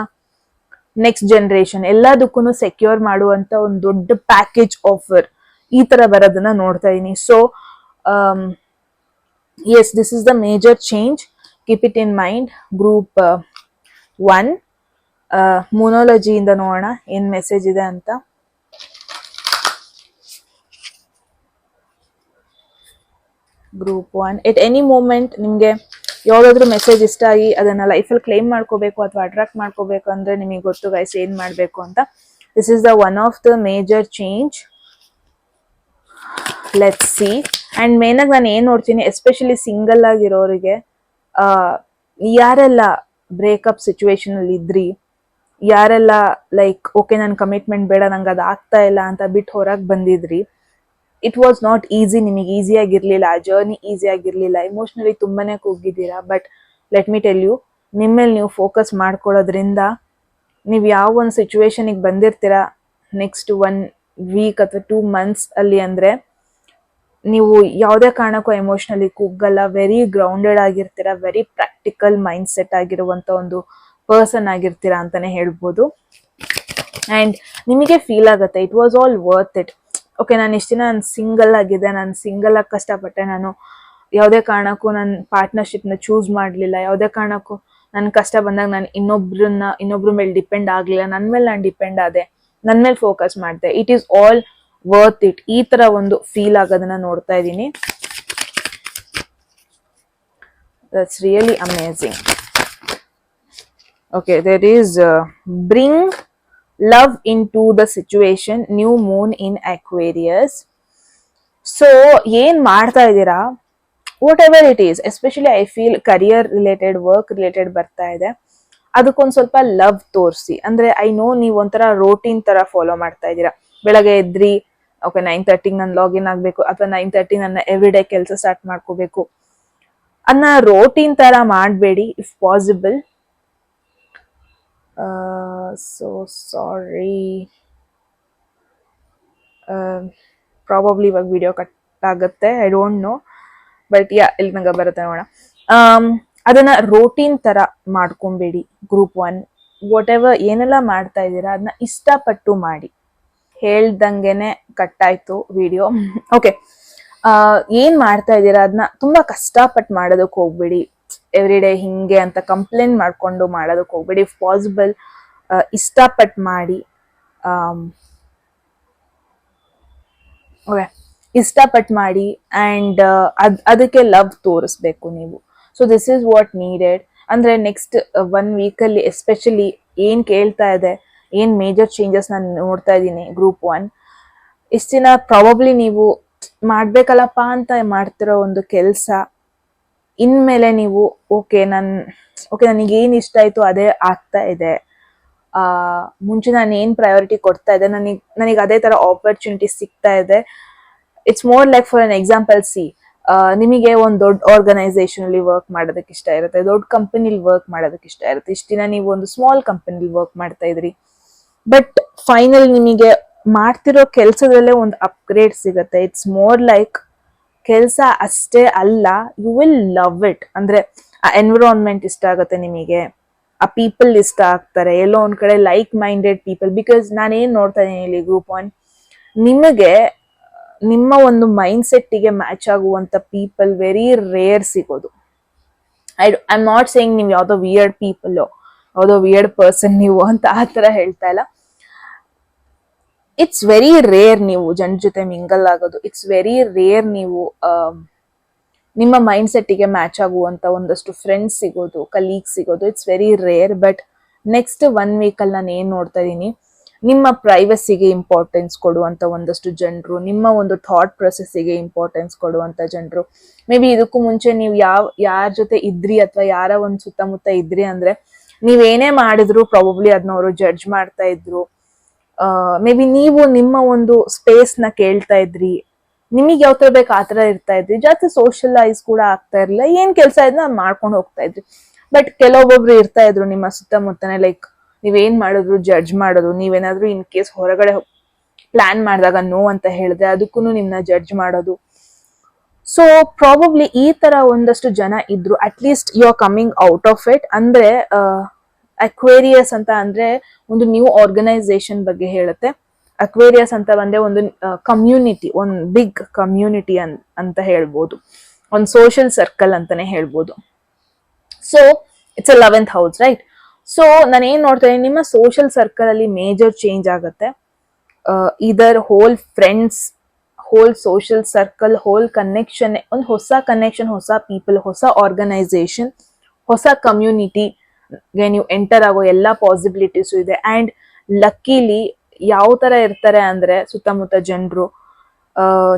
ನೆಕ್ಸ್ಟ್ ಜನರೇಷನ್ ಎಲ್ಲದಕ್ಕೂ ಸೆಕ್ಯೂರ್ ಮಾಡುವಂತ ಒಂದು ದೊಡ್ಡ ಪ್ಯಾಕೇಜ್ ಆಫರ್ ಈ ತರ ಬರೋದನ್ನ ನೋಡ್ತಾ ಇದೀನಿ. So yes, this is the major change, keep it in mind. Group 1 ಮೊನಾಲಜಿಯಿಂದ ನೋಡೋಣ ಏನ್ ಮೆಸೇಜ್ ಇದೆ ಅಂತ. ಗ್ರೂಪ್ 1, ಎಟ್ ಎನಿ ಮೂಮೆಂಟ್ ನಿಮ್ಗೆ ಯಾವ್ದಾದ್ರು ಮೆಸೇಜ್ ಇಷ್ಟ ಆಗಿ ಅದನ್ನ ಲೈಫಲ್ಲಿ ಕ್ಲೈಮ್ ಮಾಡ್ಕೋಬೇಕು ಅಥವಾ ಅಟ್ರಾಕ್ಟ್ ಮಾಡ್ಕೋಬೇಕು ಅಂದ್ರೆ ನಿಮಗೆ ಗೊತ್ತು ಗೈಸ್ ಏನ್ ಮಾಡ್ಬೇಕು ಅಂತ. This is the one of the major change. Let's see. And main ಆಗಿ ನಾನು ಏನ್ ನೋಡ್ತೀನಿ, ಎಸ್ಪೆಷಲಿ ಸಿಂಗಲ್ ಆಗಿರೋರಿಗೆ, ಯಾರೆಲ್ಲ ಬ್ರೇಕಪ್ ಸಿಚುವೇಶನ್ ಅಲ್ಲಿ ಇದ್ರಿ, ಯಾರೆಲ್ಲ ಲೈಕ್ ಓಕೆ ನನ್ ಕಮಿಟ್ಮೆಂಟ್ ಬೇಡ, ನಂಗೆ ಅದು ಆಗ್ತಾ ಇಲ್ಲ ಅಂತ ಬಿಟ್ಟು ಹೊರಗೆ ಬಂದಿದ್ರಿ, ಇಟ್ ವಾಸ್ ನಾಟ್ ಈಸಿ, ನಿಮಗೆ ಈಸಿ ಆಗಿರ್ಲಿಲ್ಲ, ಆ ಜರ್ನಿ ಈಸಿ ಆಗಿರ್ಲಿಲ್ಲ, ಇಮೋಷನಲಿ ತುಂಬಾನೇ ಕುಗ್ಗಿದ್ದೀರಾ. But let me tell you, ನಿಮ್ಮೇಲೆ ನೀವು ಫೋಕಸ್ ಮಾಡ್ಕೊಳ್ಳೋದ್ರಿಂದ ನೀವು ಯಾವ ಒಂದು ಸಿಚುವೇಶನಿಗೆ ಬಂದಿರ್ತೀರಾ ನೆಕ್ಸ್ಟ್ 1 ವೀಕ್ ಅಥವಾ 2 ಮಂತ್ಸ್ ಅಲ್ಲಿ ಅಂದ್ರೆ ನೀವು ಯಾವುದೇ ಕಾರಣಕ್ಕೂ ಎಮೋಷನಲಿ ಕುಗ್ಗಲ್ಲ, ವೆರಿ ಗ್ರೌಂಡೆಡ್ ಆಗಿರ್ತೀರಾ, ವೆರಿ ಪ್ರಾಕ್ಟಿಕಲ್ ಮೈಂಡ್ ಸೆಟ್ ಆಗಿರುವಂತ ಒಂದು ಪರ್ಸನ್ ಆಗಿರ್ತೀರಾ ಅಂತಾನೆ ಹೇಳ್ಬೋದು. ಅಂಡ್ ನಿಮಗೆ ಫೀಲ್ ಆಗುತ್ತೆ it was all worth it. Okay, ನಾನು ಇಷ್ಟು ದಿನ ನಾನು ಸಿಂಗಲ್ ಆಗಿದೆ, ನಾನು ಸಿಂಗಲ್ ಆಗಿ ಕಷ್ಟಪಟ್ಟೆ, ನಾನು ಯಾವುದೇ ಕಾರಣಕ್ಕೂ ನನ್ನ ಪಾರ್ಟ್ನರ್ಶಿಪ್ನ ಚೂಸ್ ಮಾಡಲಿಲ್ಲ, ಯಾವುದೇ ಕಾರಣಕ್ಕೂ ನನ್ನ ಕಷ್ಟ ಬಂದಾಗ ನಾನು ಇನ್ನೊಬ್ರ ಮೇಲೆ ಡಿಪೆಂಡ್ ಆಗಲಿಲ್ಲ, ನನ್ನ ಮೇಲೆ ನಾನು ಡಿಪೆಂಡ್ ಆದೆ, ನನ್ನ ಮೇಲೆ ಫೋಕಸ್ ಮಾಡಿದೆ, it is all worth it. ಈ ತರ ಒಂದು ಫೀಲ್ ಆಗೋದನ್ನ ನೋಡ್ತಾ ಇದ್ದೀನಿ. That's really amazing. Okay, there is bring love into the situation, new moon in Aquarius. So ಏನ್ ಮಾಡ್ತಾ ಇದ್ದೀರಾ, whatever it is, especially I feel career related, work related ಬರ್ತಾ ಇದೆ, ಅದಕ್ಕೊಂದು ಸ್ವಲ್ಪ ಲವ್ ತೋರಿಸಿ. ಅಂದ್ರೆ ಐ ನೋ ನೀವು ಒಂಥರ ರೋಟೀನ್ ತರ ಫಾಲೋ ಮಾಡ್ತಾ ಇದ್ದೀರಾ, ಬೆಳಗ್ಗೆ ಎದ್ರಿ ಓಕೆ 9:30 ನಾನು ಲಾಗಿನ್ ಆಗ್ಬೇಕು ಅಥವಾ 9:30 ನನ್ನ ಎವ್ರಿ ಡೇ ಕೆಲಸ ಸ್ಟಾರ್ಟ್ ಮಾಡ್ಕೋಬೇಕು ಅನ್ನ ರೋಟೀನ್ ತರ ಮಾಡಬೇಡಿ if possible. So sorry, probably ಇವಾಗ ವಿಡಿಯೋ ಕಟ್ ಆಗುತ್ತೆ, ಐ ಡೋಂಟ್ ನೋ, ಬಟ್ ಯಾ ಇಲ್ಲಿ ನಂಗೆ ಬರುತ್ತೆ ನೋಡೋಣ. ಅದನ್ನ ರೋಟೀನ್ ತರ ಮಾಡ್ಕೊಂಬೇಡಿ. ಗ್ರೂಪ್ 1 ವಾಟ್ ಎವರ್ ಏನೆಲ್ಲ ಮಾಡ್ತಾ ಇದ್ದೀರಾ ಅದನ್ನ ಇಷ್ಟಪಟ್ಟು ಮಾಡಿ. ಹೇಳ್ದಂಗೆನೆ ಕಟ್ಟಾಯ್ತು ವಿಡಿಯೋ. ಓಕೆ, ಏನ್ ಮಾಡ್ತಾ ಇದ್ದೀರಾ ಅದನ್ನ ತುಂಬಾ ಕಷ್ಟಪಟ್ಟು ಮಾಡೋದಕ್ಕೆ ಹೋಗ್ಬೇಡಿ. ಎವ್ರಿ ಡೇ ಹಿಂಗೆ ಅಂತ ಕಂಪ್ಲೇಂಟ್ ಮಾಡ್ಕೊಂಡು ಮಾಡೋದಕ್ಕೆ ಹೋಗ್ಬೇಡಿ. ಇಫ್ ಪಾಸಿಬಲ್ ಇಷ್ಟಪಟ್ಟು ಮಾಡಿ. ಓಕೆ, ಇಷ್ಟಪಟ್ಟು ಮಾಡಿ ಅಂಡ್ ಅದಕ್ಕೆ ಲವ್ ತೋರಿಸ್ಬೇಕು ನೀವು. So this is what needed. ಅಂದ್ರೆ ನೆಕ್ಸ್ಟ್ 1 ವೀಕಲ್ಲಿ ಎಸ್ಪೆಷಲಿ ಏನ್ ಕೇಳ್ತಾ ಇದೆ, ಏನ್ ಮೇಜರ್ ಚೇಂಜಸ್ ನಾನು ನೋಡ್ತಾ ಇದ್ದೀನಿ ಗ್ರೂಪ್ 1. ಇಷ್ಟು ದಿನ ಪ್ರಾಬಬ್ಲಿ ನೀವು ಮಾಡ್ಬೇಕಲ್ಲಪ್ಪ ಅಂತ ಮಾಡ್ತಿರೋ ಒಂದು ಕೆಲಸ ಇನ್ಮೇಲೆ ನೀವು ಓಕೆ ನನಗೆ ಏನ್ ಇಷ್ಟ ಆಯ್ತು ಅದೇ ಆಗ್ತಾ ಇದೆ, ಮುಂಚೆ ನಾನು ಏನ್ ಪ್ರಯಾರಿಟಿ ಕೊಡ್ತಾ ಇದ್ದೆ ನನಗೆ ಅದೇ ತರ ಆಪರ್ಚುನಿಟಿ ಸಿಗ್ತಾ ಇದೆ. It's more like for an example, C ನಿಮಗೆ ಒಂದು ದೊಡ್ಡ ಆರ್ಗನೈಸೇಷನ್ ಅಲ್ಲಿ ವರ್ಕ್ ಮಾಡೋದಕ್ಕೆ ಇಷ್ಟ ಇರುತ್ತೆ, ದೊಡ್ಡ ಕಂಪನಿಲಿ ವರ್ಕ್ ಮಾಡೋದಕ್ಕೆ ಇಷ್ಟ ಇರುತ್ತೆ. ಇಷ್ಟ ದಿನ ನೀವು ಒಂದು ಸ್ಮಾಲ್ ಕಂಪನಿಲಿ ವರ್ಕ್ ಮಾಡ್ತಾ ಇದ್ರಿ, ಬಟ್ ಫೈನಲ್ ನಿಮಗೆ ಮಾಡ್ತಿರೋ ಕೆಲಸದಲ್ಲೇ ಒಂದು ಅಪ್ಗ್ರೇಡ್ ಸಿಗುತ್ತೆ. ಇಟ್ಸ್ ಮೋರ್ ಲೈಕ್ ಕೆಲಸ ಅಷ್ಟೇ ಅಲ್ಲ, ಯು ವಿಲ್ ಲವ್ ಇಟ್. ಅಂದ್ರೆ ಆ ಎನ್ವಿರಾನ್ಮೆಂಟ್ ಇಷ್ಟ ಆಗುತ್ತೆ ನಿಮಗೆ, ಆ ಪೀಪಲ್ ಇಷ್ಟ ಆಗ್ತಾರೆ, ಎಲ್ಲೋ ಒಂದ್ ಕಡೆ ಲೈಕ್ ಮೈಂಡೆಡ್ ಪೀಪಲ್. ಬಿಕಾಸ್ ನಾನೇನ್ ನೋಡ್ತಾ ಇದ್ದೀನಿ ಇಲ್ಲಿ ಗ್ರೂಪ್ 1, ನಿಮಗೆ ನಿಮ್ಮ ಒಂದು ಮೈಂಡ್ ಸೆಟ್ಗೆ ಮ್ಯಾಚ್ ಆಗುವಂತ ಪೀಪಲ್ ವೆರಿ ರೇರ್ ಸಿಗೋದು. ಐ ಆಮ್ ನಾಟ್ ಸೇಯಿಂಗ್ ನೀವು ಯಾವ್ದೋ ವಿಯರ್ಡ್ ಪೀಪಲ್, ಯಾವ್ದೋ ವಿಯರ್ಡ್ ಪರ್ಸನ್ ನೀವು ಅಂತ ಆ ತರ ಹೇಳ್ತಾ ಇಲ್ಲ. ಇಟ್ಸ್ ವೆರಿ ರೇರ್ ನೀವು ಜನ ಜೊತೆ ಮಿಂಗಲ್ ಆಗೋದು. ಇಟ್ಸ್ ವೆರಿ ರೇರ್ ನೀವು ನಿಮ್ಮ ಮೈಂಡ್ ಸೆಟ್ಗೆ ಮ್ಯಾಚ್ ಆಗುವಂತ ಒಂದಷ್ಟು ಫ್ರೆಂಡ್ಸ್ ಸಿಗೋದು, ಕಲೀಗ್ಸ್ ಸಿಗೋದು. It's very rare. But next 1 ವೀಕಲ್ಲಿ ನಾನು ಏನ್ ನೋಡ್ತಾ ಇದ್ದೀನಿ, ನಿಮ್ಮ ಪ್ರೈವಸಿಗೆ ಇಂಪಾರ್ಟೆನ್ಸ್ ಕೊಡುವಂತ ಒಂದಷ್ಟು ಜನರು, ನಿಮ್ಮ ಒಂದು ಥಾಟ್ ಪ್ರೊಸೆಸ್ಗೆ ಇಂಪಾರ್ಟೆನ್ಸ್ ಕೊಡುವಂತ ಜನರು. ಮೇ ಬಿ ಇದಕ್ಕೂ ಮುಂಚೆ ನೀವು ಯಾರ ಜೊತೆ ಇದ್ರಿ ಅಥವಾ ಯಾರ ಒಂದು ಸುತ್ತಮುತ್ತ ಇದ್ರಿ ಅಂದ್ರೆ ನೀವೇನೇ ಮಾಡಿದ್ರು ಪ್ರಾಬಬ್ಲಿ ಅದನ್ನ ಅವರು ಜಡ್ಜ್ ಮಾಡ್ತಾ ಇದ್ರು. ಮೇ ಬಿ ನೀವು ನಿಮ್ಮ ಒಂದು ಸ್ಪೇಸ್ ನ ಕೇಳ್ತಾ ಇದ್ರಿ, ನಿಮಗೆ ಯಾವ ತರ ಬೇಕು ಆ ತರ ಇರ್ತಾ ಇದ್ರಿ, ಜಾಸ್ತಿ ಸೋಷಲೈಸ್ ಕೂಡ ಆಗ್ತಾ ಇರ್ಲಿಲ್ಲ, ಏನ್ ಕೆಲಸ ಇದ್ನ ಮಾಡ್ಕೊಂಡು ಹೋಗ್ತಾ ಇದ್ರಿ. ಬಟ್ ಕೆಲವೊಬ್ಬೊಬ್ರು ಇರ್ತಾ ಇದ್ರು ನಿಮ್ಮ ಸುತ್ತಮುತ್ತನೇ, ಲೈಕ್ ನೀವೇನ್ ಮಾಡಿದ್ರು ಜಡ್ಜ್ ಮಾಡೋದು, ನೀವೇನಾದ್ರೂ ಇನ್ ಕೇಸ್ ಹೊರಗಡೆ ಪ್ಲಾನ್ ಮಾಡಿದಾಗ ನೋ ಅಂತ ಹೇಳಿದ್ರೆ ಅದಕ್ಕೂ ನಿಮ್ನ ಜಡ್ಜ್ ಮಾಡೋದು. ಸೊ ಪ್ರಾಬಬ್ಲಿ ಈ ತರ ಒಂದಷ್ಟು ಜನ ಇದ್ರು, at least you are coming out of it. ಅಂದ್ರೆ ಅಕ್ವೇರಿಯಸ್ ಅಂತ ಅಂದ್ರೆ ಒಂದು ನ್ಯೂ ಆರ್ಗನೈಸೇಷನ್ ಬಗ್ಗೆ ಹೇಳುತ್ತೆ. ಅಕ್ವೇರಿಯಸ್ ಅಂತ ಬಂದ್ರೆ ಒಂದು ಕಮ್ಯುನಿಟಿ, ಒಂದು ಬಿಗ್ ಕಮ್ಯುನಿಟಿ ಅಂತ ಹೇಳ್ಬೋದು, ಒಂದು ಸೋಷಿಯಲ್ ಸರ್ಕಲ್ ಅಂತಾನೆ ಹೇಳ್ಬೋದು. So it's a 11th house, right? So ನಾನು ಏನ್ ನೋಡ್ತಾ ಇದ್ದೀನಿ, ನಿಮ್ಮ ಸೋಷಿಯಲ್ ಸರ್ಕಲ್ ಅಲ್ಲಿ ಮೇಜರ್ ಚೇಂಜ್ ಆಗುತ್ತೆ. Either whole friends, whole social circle, whole connection, ಒಂದು ಹೊಸ ಕನೆಕ್ಷನ್, ಹೊಸ ಪೀಪಲ್, ಹೊಸ ಆರ್ಗನೈಸೇಷನ್, ಹೊಸ ಕಮ್ಯುನಿಟಿಗೆ ನೀವು ಎಂಟರ್ ಆಗೋ ಎಲ್ಲ ಪಾಸಿಬಿಲಿಟೀಸು ಇದೆ. ಅಂಡ್ ಲಕ್ಕಿಲಿ ಯಾವ ತರ ಇರ್ತಾರೆ ಅಂದ್ರೆ ಸುತ್ತಮುತ್ತ ಜನರು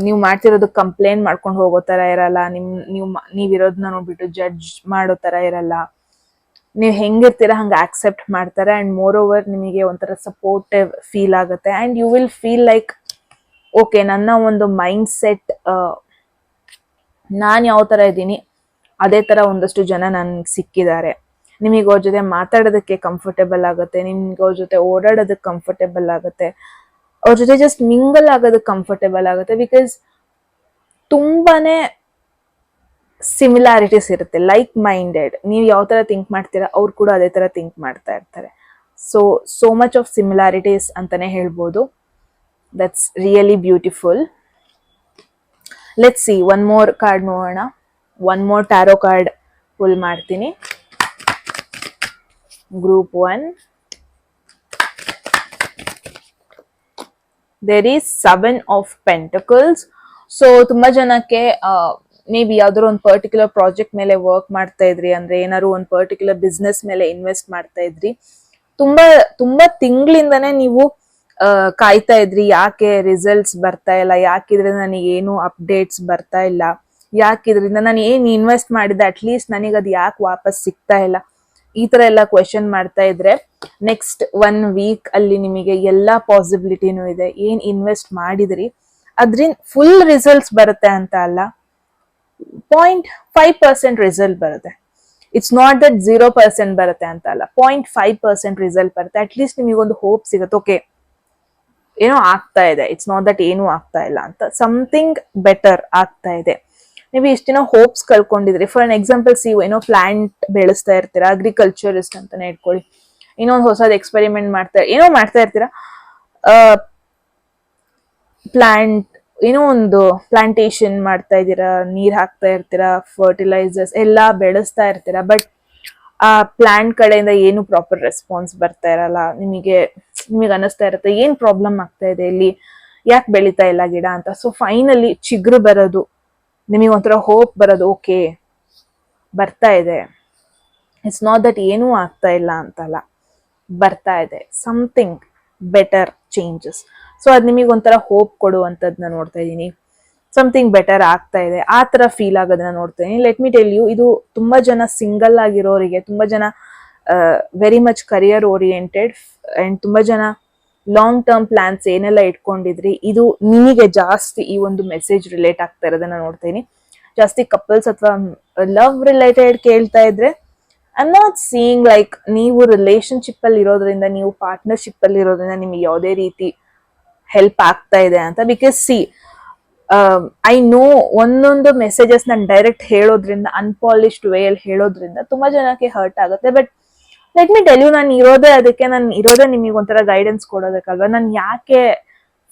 ನೀವು ಮಾಡ್ತಿರೋದು ಕಂಪ್ಲೇಂಟ್ ಮಾಡ್ಕೊಂಡು ಹೋಗೋ ತರ ಇರಲ್ಲ, ನೀವಿರೋದನ್ನ ನೋಡ್ಬಿಟ್ಟು ಜಡ್ಜ್ ಮಾಡೋ ತರ ಇರಲ್ಲ. ನೀವು ಹೆಂಗಿರ್ತೀರಾ ಹಂಗೆ ಆಕ್ಸೆಪ್ಟ್ ಮಾಡ್ತಾರೆ. ಅಂಡ್ ಮೋರ್ ಓವರ್ ನಿಮಗೆ ಒಂಥರ ಸಪೋರ್ಟಿವ್ ಫೀಲ್ ಆಗುತ್ತೆ. And you will feel like okay, ನನ್ನ ಒಂದು ಮೈಂಡ್ ಸೆಟ್, ನಾನು ಯಾವ ತರ ಇದ್ದೀನಿ ಅದೇ ತರ ಒಂದಷ್ಟು ಜನ ನನ್ಗೆ ಸಿಕ್ಕಿದ್ದಾರೆ. ನಿಮಗೆ ಅವ್ರ ಜೊತೆ ಮಾತಾಡೋದಕ್ಕೆ ಕಂಫರ್ಟೇಬಲ್ ಆಗುತ್ತೆ, ನಿಮ್ಗೆ ಅವ್ರ ಜೊತೆ ಓಡಾಡೋದಕ್ಕೆ ಕಂಫರ್ಟೇಬಲ್ ಆಗುತ್ತೆ, ಅವ್ರ ಜೊತೆ ಜಸ್ಟ್ ಮಿಂಗಲ್ ಆಗೋದಕ್ಕೆ ಕಂಫರ್ಟೇಬಲ್ ಆಗುತ್ತೆ. ಬಿಕಾಸ್ ತುಂಬಾನೇ ಸಿಮಿಲಾರಿಟೀಸ್ ಇರುತ್ತೆ, ಲೈಕ್ ಮೈಂಡೆಡ್. ನೀವು ಯಾವ ತರ ಥಿಂಕ್ ಮಾಡ್ತೀರಾ ಅವ್ರು ಕೂಡ ಅದೇ ತರ ಥಿಂಕ್ ಮಾಡ್ತಾ ಇರ್ತಾರೆ. ಸೋ ಮಚ್ ಆಫ್ ಸಿಮಿಲಾರಿಟೀಸ್ ಅಂತಾನೆ ಹೇಳ್ಬೋದು. That's really beautiful. Let's see one more card ನೋಡೋಣ. One more tarot card pull ಮಾಡ್ತೀನಿ. Group 1, there is 7 of pentacles. So ತುಂಬಾ ಜನಕ್ಕೆ ಮೇ ಬಿ ಯಾವ್ದಾದ್ರು ಒಂದು ಪರ್ಟಿಕ್ಯುಲರ್ ಪ್ರಾಜೆಕ್ಟ್ ಮೇಲೆ ವರ್ಕ್ ಮಾಡ್ತಾ ಇದ್ರಿ, ಅಂದ್ರೆ ಏನಾದ್ರು ಒಂದು ಪರ್ಟಿಕ್ಯುಲರ್ ಬಿಸ್ನೆಸ್ ಮೇಲೆ ಇನ್ವೆಸ್ಟ್ ಮಾಡ್ತಾ ಇದ್ರಿ, ತುಂಬಾ ತಿಂಗಳಿಂದಾನೇ ನೀವು ಕಾಯ್ತಾ ಇದ್ರಿ, ಯಾಕೆ ರಿಸಲ್ಟ್ಸ್ ಬರ್ತಾ ಇಲ್ಲ, ಯಾಕಿದ್ರಿಂದ ನನಗೆ ಏನು ಅಪ್ಡೇಟ್ಸ್ ಬರ್ತಾ ಇಲ್ಲ, ಯಾಕಿದ್ರಿಂದ ನಾನು ಏನ್ ಇನ್ವೆಸ್ಟ್ ಮಾಡಿದೆ ಅಟ್ಲೀಸ್ಟ್ ನನಗೆ ಅದು ಯಾಕೆ ವಾಪಸ್ ಸಿಗ್ತಾ ಇಲ್ಲ, ಈ ತರ ಎಲ್ಲ ಕ್ವೆಶನ್ ಮಾಡ್ತಾ ಇದ್ರೆ ನೆಕ್ಸ್ಟ್ 1 ವೀಕ್ ಅಲ್ಲಿ ನಿಮಗೆ ಎಲ್ಲಾ ಪಾಸಿಬಿಲಿಟಿನೂ ಇದೆ. ಏನ್ ಇನ್ವೆಸ್ಟ್ ಮಾಡಿದ್ರಿ ಅದ್ರಿಂದ ಫುಲ್ ರಿಸಲ್ಟ್ಸ್ ಬರುತ್ತೆ ಅಂತ ಅಲ್ಲ, 0.5% ರಿಸಲ್ಟ್ ಬರುತ್ತೆ. ಇಟ್ಸ್ ನಾಟ್ ದಟ್ 0% ಬರುತ್ತೆ ಅಂತ ಅಲ್ಲ, 0.5% ರಿಸಲ್ಟ್ ಬರುತ್ತೆ. ಅಟ್ಲೀಸ್ಟ್ ನಿಮಗೊಂದು ಹೋಪ್ ಸಿಗುತ್ತೆ, ಓಕೆ ಏನೋ ಆಗ್ತಾ ಇದೆ, ಇಟ್ಸ್ ನಾಟ್ ದಟ್ ಏನೂ ಆಗ್ತಾ ಇಲ್ಲ ಅಂತ, ಸಮಥಿಂಗ್ ಬೆಟರ್ ಆಗ್ತಾ ಇದೆ. ನೀವು ಇಷ್ಟ ದಿನ ಹೋಪ್ಸ್ ಕಳ್ಕೊಂಡಿದ್ರಿ. ಫಾರ್ ಅನ್ ಎಕ್ಸಾಂಪಲ್ ಏನೋ ಪ್ಲಾಂಟ್ ಬೆಳೆಸ್ತಾ ಇರ್ತೀರಾ, ಅಗ್ರಿಕಲ್ಚರಿಸ್ಟ್ ಅಂತಾನೆ ಇಟ್ಕೊಳ್ಳಿ, ಏನೋ ಒಂದು ಹೊಸದು ಎಕ್ಸ್ಪೆರಿಮೆಂಟ್ ಮಾಡ್ತಾ ಇರ್ತೀರಾ, ಏನೋ ಒಂದು ಪ್ಲಾಂಟೇಶನ್ ಮಾಡ್ತಾ ಇದ್ದೀರಾ, ನೀರ್ ಹಾಕ್ತಾ ಇರ್ತೀರಾ, ಫರ್ಟಿಲೈಸರ್ಸ್ ಎಲ್ಲಾ ಬೆಳೆಸ್ತಾ ಇರ್ತೀರಾ, ಬಟ್ ಆ ಪ್ಲಾಂಟ್ ಕಡೆಯಿಂದ ಏನು ಪ್ರಾಪರ್ ರೆಸ್ಪಾನ್ಸ್ ಬರ್ತಾ ಇರಲ್ಲ. ನಿಮಗೆ ಅನಿಸ್ತಾ ಇರುತ್ತೆ ಏನ್ ಪ್ರಾಬ್ಲಮ್ ಆಗ್ತಾ ಇದೆ ಇಲ್ಲಿ, ಯಾಕೆ ಬೆಳೀತಾ ಇಲ್ಲ ಗಿಡ ಅಂತ. ಸೊ ಫೈನಲಿ ಚಿಗುರು ಬರೋದು, ನಿಮಗೆ ಒಂಥರ ಹೋಪ್ ಬರೋದು, ಓಕೆ ಬರ್ತಾ ಇದೆ, ಇಟ್ಸ್ ನಾಟ್ ದಟ್ ಏನೂ ಆಗ್ತಾ ಇಲ್ಲ ಅಂತಲ್ಲ, ಬರ್ತಾ ಇದೆ, ಸಮಥಿಂಗ್ ಬೆಟರ್ ಚೇಂಜಸ್. ಸೊ ಅದ್ ನಿಮಗೆ ಒಂಥರ ಹೋಪ್ ಕೊಡುವಂಥದ್ದನ್ನ ನೋಡ್ತಾ ಇದ್ದೀನಿ. ಸಮಥಿಂಗ್ ಬೆಟರ್ ಆಗ್ತಾ ಇದೆ, ಆ ತರ ಫೀಲ್ ಆಗೋದನ್ನ ನೋಡ್ತಾ ಇದೀನಿ. ಲೆಟ್ ಮಿ ಟೆಲ್ ಯು, ಇದು ತುಂಬಾ ಜನ ಸಿಂಗಲ್ ಆಗಿರೋರಿಗೆ, ತುಂಬಾ ಜನ very much career oriented and ತುಂಬಾ ಜನ ಲಾಂಗ್ ಟರ್ಮ್ ಪ್ಲಾನ್ಸ್ ಏನೆಲ್ಲ ಇಟ್ಕೊಂಡಿದ್ರಿ, ಇದು ನಿಮಗೆ ಜಾಸ್ತಿ ಈ ಒಂದು ಮೆಸೇಜ್ ರಿಲೇಟ್ ಆಗ್ತಾ ಇರೋದನ್ನ ನೋಡ್ತಾ ಇದೀನಿ. ಜಾಸ್ತಿ ಕಪಲ್ಸ್ ಅಥವಾ ಲವ್ ರಿಲೇಟೆಡ್ ಕೇಳ್ತಾ ಇದ್ರೆ I am not seeing like ನೀವು ರಿಲೇಶನ್ಶಿಪ್ ಅಲ್ಲಿ ಇರೋದ್ರಿಂದ, ನೀವು ಪಾರ್ಟ್ನರ್ಶಿಪ್ ಅಲ್ಲಿ ಇರೋದ್ರಿಂದ ನಿಮಗೆ ಯಾವುದೇ ರೀತಿ ಹೆಲ್ಪ್ ಆಗ್ತಾ ಇದೆ ಅಂತ. ಬಿಕಾಸ್ ಐ ನೋ ಒಂದೊಂದು ಮೆಸೇಜಸ್ ನಾನು ಡೈರೆಕ್ಟ್ ಹೇಳೋದ್ರಿಂದ, ಅನ್ಪಾಲಿಶ್ಡ್ ವೇ ಅಲ್ಲಿ ಹೇಳೋದ್ರಿಂದ ತುಂಬಾ ಜನಕ್ಕೆ ಹರ್ಟ್ ಆಗುತ್ತೆ. But let me tell you, ನಾನು ಇರೋದೇ ನಿಮಗೆ ಒಂಥರ ಗೈಡೆನ್ಸ್ ಕೊಡೋದಕ್ಕಲ್ವಾ. ನಾನು ಯಾಕೆ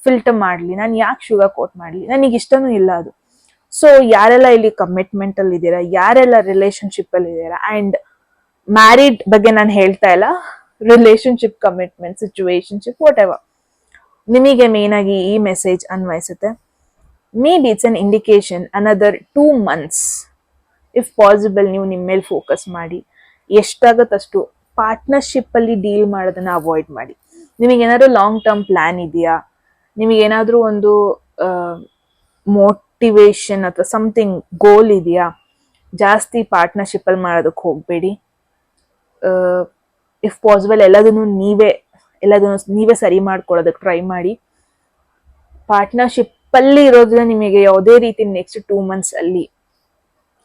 ಫಿಲ್ಟರ್ ಮಾಡ್ಲಿ, ನಾನು ಯಾಕೆ ಶುಗರ್ ಕೋಟ್ ಮಾಡ್ಲಿ, ನನಗೆ ಇಷ್ಟನೂ ಇಲ್ಲ ಅದು. ಸೊ ಯಾರೆಲ್ಲ ಇಲ್ಲಿ ಕಮಿಟ್ಮೆಂಟ್ ಅಲ್ಲಿ ಇದ್ದೀರಾ, ಯಾರೆಲ್ಲ ರಿಲೇಶನ್ಶಿಪ್ ಅಲ್ಲಿ ಇದ್ದೀರಾ, ಅಂಡ್ ಮ್ಯಾರಿಡ್ ಬಗ್ಗೆ ನಾನು ಹೇಳ್ತಾ ಇಲ್ಲ, relationship, commitment, situationship, whatever, ನಿಮಗೆ ಮೇನ್ ಆಗಿ ಈ ಮೆಸೇಜ್ ಅನ್ವಯಿಸುತ್ತೆ. Maybe it's an indication another 2 months if possible ನೀವು ನಿಮ್ಮ ಮೇಲೆ ಫೋಕಸ್ ಮಾಡಿ, ಎಷ್ಟಾಗತ್ತಷ್ಟು ಪಾರ್ಟ್ನರ್ಶಿಪ್ ಅಲ್ಲಿ ಡೀಲ್ ಮಾಡೋದನ್ನ ಅವಾಯ್ಡ್ ಮಾಡಿ. ನಿಮಗೇನಾದ್ರೂ ಲಾಂಗ್ ಟರ್ಮ್ ಪ್ಲಾನ್ ಇದೆಯಾ, ನಿಮಗೇನಾದ್ರೂ ಒಂದು ಮೋಟಿವೇಶನ್ ಅಥವಾ ಸಮಥಿಂಗ್ ಗೋಲ್ ಇದೆಯಾ, ಜಾಸ್ತಿ ಪಾರ್ಟ್ನರ್ಶಿಪ್ ಅಲ್ಲಿ ಮಾಡೋದಕ್ಕೆ ಹೋಗ್ಬೇಡಿ. ಇಫ್ ಪಾಸಿಬಲ್ ಎಲ್ಲದನ್ನು ನೀವೇ ಸರಿ ಮಾಡ್ಕೊಳ್ಳೋದಕ್ಕೆ ಟ್ರೈ ಮಾಡಿ. ಪಾರ್ಟ್ನರ್ಶಿಪ್ ಅಲ್ಲಿ ಇರೋದ್ರಿಂದ ನಿಮಗೆ ಯಾವುದೇ ರೀತಿ ನೆಕ್ಸ್ಟ್ 2 months ಅಲ್ಲಿ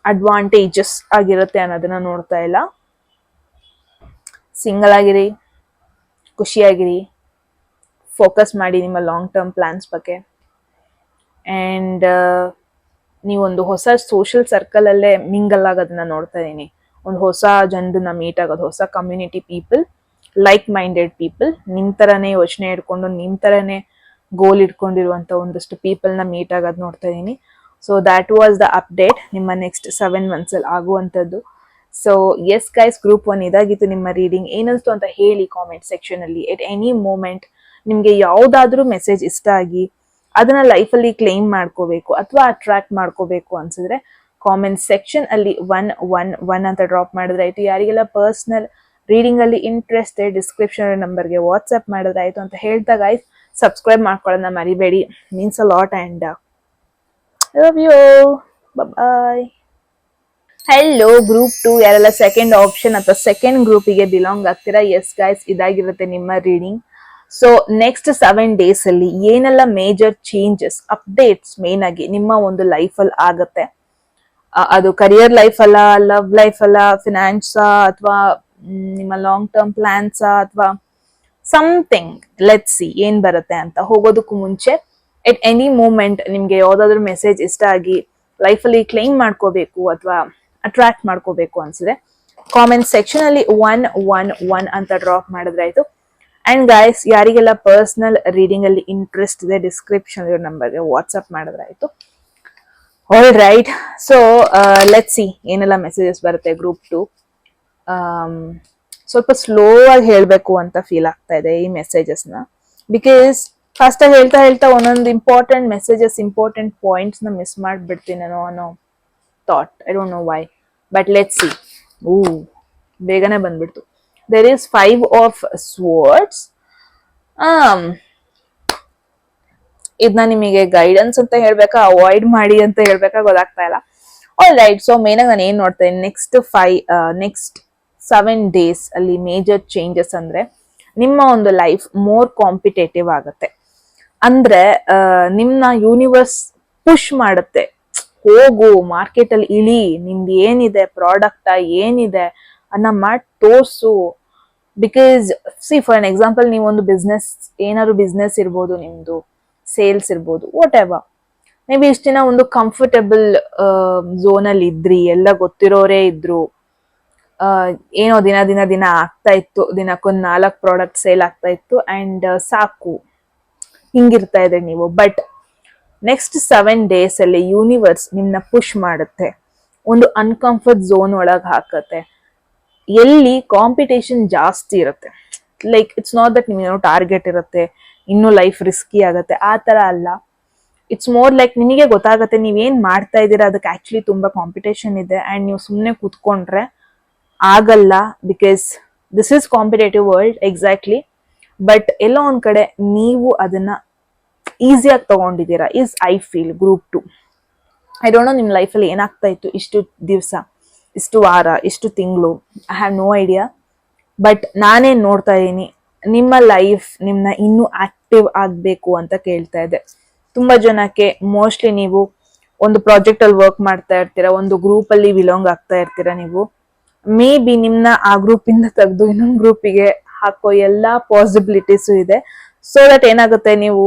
ಅಡ್ವಾಂಟೇಜಸ್ ಆಗಿರುತ್ತೆ ಅನ್ನೋದನ್ನ ನೋಡ್ತಾ ಇಲ್ಲ. ಸಿಂಗಲ್ ಆಗಿರಿ, ಖುಷಿಯಾಗಿರಿ, ಫೋಕಸ್ ಮಾಡಿ ನಿಮ್ಮ ಲಾಂಗ್ ಟರ್ಮ್ ಪ್ಲಾನ್ಸ್ ಬಗ್ಗೆ. ಅಂಡ್ ನೀವೊಂದು ಹೊಸ ಸೋಷಿಯಲ್ ಸರ್ಕಲ್ ಅಲ್ಲೇ ಮಿಂಗಲ್ ಆಗೋದನ್ನ ನೋಡ್ತಾ ಇದೀನಿ. ಒಂದು ಹೊಸ ಜನರನ್ನ ಮೀಟ್ ಆಗೋದು, ಹೊಸ community people, like minded people, ನಿಮ್ ತರಾನೇ ಯೋಚನೆ ಇಟ್ಕೊಂಡು ನಿಮ್ ತರಾನೇ ಗೋಲ್ ಇಟ್ಕೊಂಡಿರುವಂತ ಒಂದಷ್ಟು ಪೀಪಲ್ ನ ಮೀಟ್ ಆಗೋದ್ ನೋಡ್ತಾ ಇದೀನಿ. So that was the update ನಿಮ್ಮ ನೆಕ್ಸ್ಟ್ 7 months ಅಲ್ಲಿ ಆಗುವಂತದ್ದು. ಸೊ ಎಸ್ ಗೈಸ್, ಗ್ರೂಪ್ 1 ಇದಾಗಿತ್ತು ನಿಮ್ಮ ರೀಡಿಂಗ್. ಏನಿಸ್ತು ಅಂತ ಹೇಳಿ ಕಾಮೆಂಟ್ ಸೆಕ್ಷನ್ ಅಲ್ಲಿ. ಎಟ್ ಎನಿ ಮೂಮೆಂಟ್ ನಿಮ್ಗೆ ಯಾವ್ದಾದ್ರೂ ಮೆಸೇಜ್ ಇಷ್ಟ ಆಗಿ ಅದನ್ನ ಲೈಫಲ್ಲಿ ಕ್ಲೈಮ್ ಮಾಡ್ಕೋಬೇಕು ಅಥವಾ ಅಟ್ರಾಕ್ಟ್ ಮಾಡ್ಕೋಬೇಕು ಅನ್ಸಿದ್ರೆ ಕಾಮೆಂಟ್ ಸೆಕ್ಷನ್ ಅಲ್ಲಿ 111 ಅಂತ ಡ್ರಾಪ್ ಮಾಡಿದ್ರೆ ಆಯ್ತು. ಯಾರಿಗೆಲ್ಲ ಪರ್ಸನಲ್ ರೀಡಿಂಗ್ ಅಲ್ಲಿ ಇಂಟ್ರೆಸ್ಟ್ ಡಿಸ್ಕ್ರಿಪ್ಷನ್ ನಂಬರ್ಗೆ ವಾಟ್ಸ್ಆಪ್ ಮಾಡಿದ್ರೆ ಆಯ್ತು ಅಂತ ಹೇಳ್ತಾ ಗೈಸ್, ಸಬ್ಸ್ಕ್ರೈಬ್ ಮಾಡ್ಕೊಳ್ಳೋದನ್ನ ಮರಿಬೇಡಿ. Means a lot and love you. Bye. Hello group 2, ಯಾರೆಲ್ಲ ಸೆಕೆಂಡ್ ಆಪ್ಷನ್ ಅಥವಾ ಸೆಕೆಂಡ್ ಗ್ರೂಪಿಗೆ ಬಿಲಾಂಗ್ ಆಗ್ತೀರಾ, ಎಸ್ ಗೈಸ್ ಇದಾಗಿರುತ್ತೆ ನಿಮ್ಮ ರೀಡಿಂಗ್. ಸೊ ನೆಕ್ಸ್ಟ್ 7 days ಅಲ್ಲಿ ಏನೆಲ್ಲ ಮೇಜರ್ ಚೇಂಜಸ್ ಅಪ್ಡೇಟ್ಸ್ ಮೇನ್ ಆಗಿ ನಿಮ್ಮ ಒಂದು ಲೈಫ್ ಅಲ್ಲಿ ಆಗತ್ತೆ, ಅದು ಕರಿಯರ್ ಲೈಫ್ ಅಲ್ಲ, ಲವ್ ಲೈಫ್ ಅಲ್ಲ, ಫಿನಾನ್ಸ್ ಅಥವಾ ನಿಮ್ಮ ಲಾಂಗ್ ಟರ್ಮ್ ಪ್ಲಾನ್ಸ್ ಅಥವಾ ಸಮಥಿಂಗ್, ಲೆಟ್ಸ್ ಸಿ ಏನ್ ಬರುತ್ತೆ ಅಂತ. ಹೋಗೋದಕ್ಕೂ ಮುಂಚೆ ಎಟ್ ಎನಿ ಮೂಮೆಂಟ್ ನಿಮ್ಗೆ ಯಾವ್ದಾದ್ರು ಮೆಸೇಜ್ ಇಷ್ಟ ಆಗಿ ಲೈಫಲ್ಲಿ ಕ್ಲೈಮ್ ಮಾಡ್ಕೋಬೇಕು ಅಥವಾ ಅಟ್ರಾಕ್ಟ್ ಮಾಡ್ಕೋಬೇಕು ಅನ್ಸಿದ್ರೆ ಕಾಮೆಂಟ್ ಸೆಕ್ಷನ್ ಅಲ್ಲಿ 111 ಅಂತ ಡ್ರಾಪ್ ಮಾಡಿದ್ರೆ ಆಯ್ತು. ಅಂಡ್ ಗೈಸ್, ಯಾರಿಗೆಲ್ಲ ಪರ್ಸನಲ್ ರೀಡಿಂಗ್ ಅಲ್ಲಿ ಇಂಟ್ರೆಸ್ಟ್ ಇದೆ ಡಿಸ್ಕ್ರಿಪ್ಷನ್ ನಂಬರ್ಗೆ ವಾಟ್ಸ್ಆಪ್ ಮಾಡಿದ್ರೆ ಆಯ್ತು. All right, so let's see ಏನೆಲ್ಲ ಮೆಸೇಜಸ್ ಬರುತ್ತೆ ಗ್ರೂಪ್ 2. ಸ್ವಲ್ಪ ಸ್ಲೋ ಆಗಿ ಹೇಳ್ಬೇಕು ಅಂತ ಫೀಲ್ ಆಗ್ತಾ ಇದೆ ಈ ಮೆಸೇಜಸ್ನ, ಬಿಕಾಸ್ ಫಸ್ಟ್ ಆಗಿ ಹೇಳ್ತಾ ಹೇಳ್ತಾ ಒಂದೊಂದು ಇಂಪಾರ್ಟೆಂಟ್ ಮೆಸೇಜಸ್, ಇಂಪಾರ್ಟೆಂಟ್ ಪಾಯಿಂಟ್ಸ್ ನ ಮಿಸ್ ಮಾಡ್ಬಿಡ್ತೀನೇನೋ ಅನ್ನೋ thought. I don't know why, but let's see. ಬೇಗನೆ ಬಂದ್ಬಿಡ್ತು. There is 5 of swords. ಇದನ್ನ ನಿಮಗೆ ಗೈಡೆನ್ಸ್ ಅಂತ ಹೇಳ್ಬೇಕಾ, ಅವಾಯ್ಡ್ ಮಾಡಿ ಅಂತ ಹೇಳ್ಬೇಕಾ ಗೊತ್ತಾಗ್ತಾ ಇಲ್ಲ. ಆಲ್ ರೈಟ್, ಸೊ ಮೇನ್ ಆಗಿ ನಾನು ಏನ್ ನೋಡ್ತಾ ಇದ್ದೀನಿ, ನೆಕ್ಸ್ಟ್ 7 days ಅಲ್ಲಿ ಮೇಜರ್ ಚೇಂಜಸ್ ಅಂದ್ರೆ ನಿಮ್ಮ ಒಂದು ಲೈಫ್ ಮೋರ್ ಕಾಂಪಿಟೇಟಿವ್ ಆಗುತ್ತೆ. ಅಂದ್ರೆ ನಿಮ್ನ ಯೂನಿವರ್ಸ್ ಪುಷ್ ಮಾಡುತ್ತೆ, ಹೋಗು ಮಾರ್ಕೆಟ್ ಅಲ್ಲಿ ಇಳಿ, ನಿಮ್ದು ಏನಿದೆ ಪ್ರಾಡಕ್ಟ್ ಏನಿದೆ ಅನ್ನ ಮಾಡಿ ತೋರ್ಸು. Because C for an example, ನೀವೊಂದು ಬಿಸ್ನೆಸ್, ಏನಾದ್ರು ಬಿಸ್ನೆಸ್ ಇರ್ಬೋದು, ನಿಮ್ದು ಸೇಲ್ಸ್ ಇರ್ಬೋದು, ವಾಟ್ ಎವರ್, ಮೇ ಬಿ ಇಷ್ಟ ದಿನ ಒಂದು ಕಂಫರ್ಟಬಲ್ ಝೋನ್ ಅಲ್ಲಿ ಇದ್ರಿ, ಎಲ್ಲ ಗೊತ್ತಿರೋರೇ ಇದ್ರು, ಏನೋ ದಿನ ದಿನ ದಿನ ಆಗ್ತಾ ಇತ್ತು, ದಿನಕ್ಕೊಂದು 4 ಪ್ರಾಡಕ್ಟ್ ಸೇಲ್ ಆಗ್ತಾ ಇತ್ತು ಅಂಡ್ ಸಾಕು, ಹಿಂಗಿರ್ತಾ ಇದೆ ನೀವು. ಬಟ್ ನೆಕ್ಸ್ಟ್ 7 days ಅಲ್ಲಿ ಯೂನಿವರ್ಸ್ ನಿಮ್ನ ಪುಷ್ ಮಾಡುತ್ತೆ, ಒಂದು ಅನ್ಕಂಫರ್ಟ್ ಝೋನ್ ಒಳಗೆ ಹಾಕತ್ತೆ, ಎಲ್ಲಿ ಕಾಂಪಿಟೇಷನ್ ಜಾಸ್ತಿ ಇರುತ್ತೆ. ಲೈಕ್ ಇಟ್ಸ್ ನಾಟ್ ದಟ್ ನಿಮ್ಗೆ ಏನೋ ಟಾರ್ಗೆಟ್ ಇರುತ್ತೆ, ಇನ್ನೂ ಲೈಫ್ ರಿಸ್ಕಿ ಆಗತ್ತೆ, ಆ ತರ ಅಲ್ಲ. ಇಟ್ಸ್ ಮೋರ್ ಲೈಕ್ ನಿಮಗೆ ಗೊತ್ತಾಗತ್ತೆ ನೀವೇನ್ ಮಾಡ್ತಾ ಇದ್ದೀರಾ ಅದಕ್ಕೆ ಆಕ್ಚುಲಿ ತುಂಬಾ ಕಾಂಪಿಟೇಷನ್ ಇದೆ ಅಂಡ್ ನೀವು ಸುಮ್ಮನೆ ಕೂತ್ಕೊಂಡ್ರೆ ಆಗಲ್ಲ, because this is competitive world exactly. But ಎಲ್ಲೋ ಒಂದ್ ಕಡೆ ನೀವು ಅದನ್ನ ಈಸಿಯಾಗಿ ತಗೊಂಡಿದ್ದೀರಾ is I feel group 2. I don't know ನಿಮ್ ಲೈಫಲ್ಲಿ ಏನಾಗ್ತಾ ಇತ್ತು ಇಷ್ಟು ದಿವಸ, ಇಷ್ಟು ವಾರ, ಇಷ್ಟು ತಿಂಗಳು, I have no idea. But ನಾನೇನ್ ನೋಡ್ತಾ ಇದ್ದೀನಿ, ನಿಮ್ಮ ಲೈಫ್ ನಿಮ್ನ ಇನ್ನೂ ಆಕ್ಟಿವ್ ಆಗ್ಬೇಕು ಅಂತ ಕೇಳ್ತಾ ಇದೆ. ತುಂಬಾ ಜನಕ್ಕೆ ಮೋಸ್ಟ್ಲಿ ನೀವು ಒಂದು ಪ್ರಾಜೆಕ್ಟ್ ಅಲ್ಲಿ ವರ್ಕ್ ಮಾಡ್ತಾ ಇರ್ತೀರಾ, ಒಂದು ಗ್ರೂಪ್ ಅಲ್ಲಿ ಬಿಲಾಂಗ್ ಆಗ್ತಾ ಇರ್ತೀರಾ. ನೀವು ಮೇ ಬಿ ನಿಮ್ನ ಆ ಗ್ರೂಪ್ ಇಂದ ತೆಗೆದು ಇನ್ನೊಂದು ಗ್ರೂಪಿಗೆ ಹಾಕೋ ಎಲ್ಲಾ ಪಾಸಿಬಿಲಿಟೀಸು ಇದೆ. ಸೊ ದಟ್ ಏನಾಗುತ್ತೆ, ನೀವು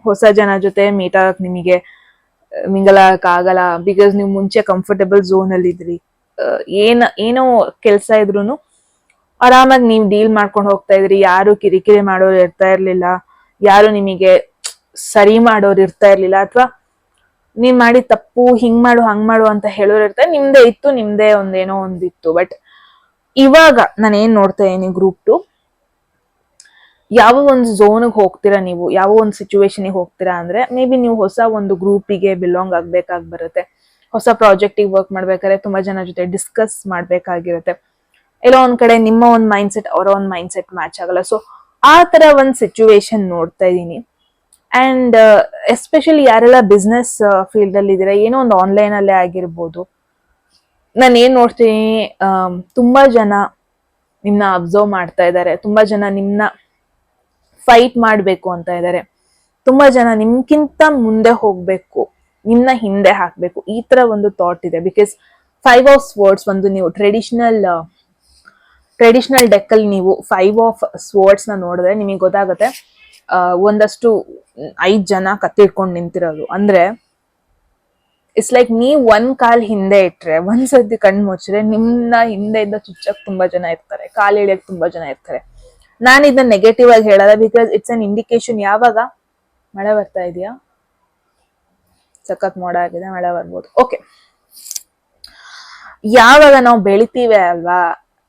ಹೊಸ ಜನ ಜೊತೆ ಮೀಟ್ ಆಗಕ್ ನಿಮಗೆ ಮಿಂಗಲ್ ಆಗಕ್ ಆಗಲ್ಲ, ಬಿಕಾಸ್ ನೀವು ಮುಂಚೆ ಕಂಫರ್ಟಬಲ್ ಝೋನ್ ಅಲ್ಲಿ ಇದ್ರಿ. ಏನೋ ಕೆಲಸ ಇದ್ರೂನು ಆರಾಮಾಗಿ ನೀವು ಡೀಲ್ ಮಾಡ್ಕೊಂಡು ಹೋಗ್ತಾ ಇದ್ರಿ, ಯಾರು ಕಿರಿಕಿರಿ ಮಾಡೋರು ಇರ್ತಾ ಇರ್ಲಿಲ್ಲ, ಯಾರು ನಿಮಗೆ ಸರಿ ಮಾಡೋರು ಇರ್ತಾ ಇರ್ಲಿಲ್ಲ, ಅಥವಾ ನೀವ್ ಮಾಡಿ ತಪ್ಪು, ಹಿಂಗ್ ಮಾಡು ಹಂಗ್ ಮಾಡು ಅಂತ ಹೇಳೋರು ಇರ್ತಾರೆ. ನಿಮ್ದೇ ಇತ್ತು, ನಿಮ್ದೇ ಒಂದೇನೋ ಒಂದಿತ್ತು. ಬಟ್ ಇವಾಗ ನಾನು ಏನ್ ನೋಡ್ತಾ ಇದೀನಿ, ಗ್ರೂಪ್ 2 ಯಾವ ಒಂದು ಝೋನ್ಗೆ ಹೋಗ್ತೀರಾ, ನೀವು ಯಾವ ಒಂದು ಸಿಚುವೇಶನ್ಗೆ ಹೋಗ್ತೀರಾ ಅಂದ್ರೆ, ಮೇ ಬಿ ನೀವು ಹೊಸ ಒಂದು ಗ್ರೂಪಿಗೆ ಬಿಲಾಂಗ್ ಆಗ್ಬೇಕಾಗಿ ಬರುತ್ತೆ, ಹೊಸ ಪ್ರಾಜೆಕ್ಟಿಗೆ ವರ್ಕ್ ಮಾಡ್ಬೇಕಾದ್ರೆ ತುಂಬಾ ಜನ ಜೊತೆ ಡಿಸ್ಕಸ್ ಮಾಡ್ಬೇಕಾಗಿರುತ್ತೆ. ಎಲ್ಲೋ ಒಂದ್ ಕಡೆ ನಿಮ್ಮ ಒಂದು ಮೈಂಡ್ ಸೆಟ್ ಅವರ ಒಂದು ಮೈಂಡ್ ಸೆಟ್ ಮ್ಯಾಚ್ ಆಗಲ್ಲ. ಸೊ ಆ ತರ ಒಂದು ಸಿಚುವೇಶನ್ ನೋಡ್ತಾ ಇದೀನಿ. ಅಂಡ್ ಎಸ್ಪೆಷಲಿ ಯಾರೆಲ್ಲ ಬಿಸ್ನೆಸ್ ಫೀಲ್ಡ್ ಅಲ್ಲಿ ಇದ್ದೀರಾ, ಏನೋ ಒಂದು ಆನ್ಲೈನ್ ಅಲ್ಲೇ ಆಗಿರ್ಬೋದು, ನಾನು ಏನ್ ನೋಡ್ತೀನಿ, ತುಂಬಾ ಜನ ನಿಮ್ನ ಅಬ್ಸರ್ವ್ ಮಾಡ್ತಾ ಇದ್ದಾರೆ, ತುಂಬಾ ಜನ ನಿಮ್ನ ಫೈಟ್ ಮಾಡ್ಬೇಕು ಅಂತ ಇದ್ದಾರೆ, ತುಂಬಾ ಜನ ನಿಮ್ಗಿಂತ ಮುಂದೆ ಹೋಗ್ಬೇಕು, ನಿಮ್ನ ಹಿಂದೆ ಹಾಕ್ಬೇಕು, ಈ ತರ ಒಂದು ಥಾಟ್ ಇದೆ. ಬಿಕಾಸ್ 5 of swords ಒಂದು ನೀವು ಟ್ರೆಡಿಷನಲ್ ಡೆಕ್ ಅಲ್ಲಿ ನೀವು 5 of swords ನ ನೋಡಿದ್ರೆ ನಿಮಗೆ ಗೊತ್ತಾಗುತ್ತೆ, ಒಂದಷ್ಟು 5 ಜನ ಕತ್ತಿಡ್ಕೊಂಡು ನಿಂತಿರೋದು. ಅಂದ್ರೆ ಇಟ್ಸ್ ಲೈಕ್ ನೀವ್ ಒಂದ್ ಕಾಲ್ ಹಿಂದೆ ಇಟ್ರೆ, ಒಂದ್ಸತಿ ಕಣ್ ಮುಚ್ಚ್ರೆ ನಿಮ್ನ ಹಿಂದೆ ಇಂದ ಚುಚ್ಚಕ್ ತುಂಬಾ ಜನ ಇರ್ತಾರೆ, ಕಾಲ್ ಇಳಿಯಕ್ ತುಂಬಾ ಜನ ಇರ್ತಾರೆ. ನಾನು ಇದನ್ನ ನೆಗೆಟಿವ್ ಆಗಿ ಹೇಳಲ್ಲ, ಬಿಕಾಸ್ ಇಟ್ಸ್ ಅನ್ ಇಂಡಿಕೇಶನ್. ಯಾವಾಗ ಮಳೆ ಬರ್ತಾ ಇದೆಯಾ? ಸಖತ್ ಮೋಡ ಆಗಿದೆ, ಮಳೆ ಬರ್ಬೋದು. ಓಕೆ, ಯಾವಾಗ ನಾವು ಬೆಳಿತೀವಿ ಅಲ್ವಾ,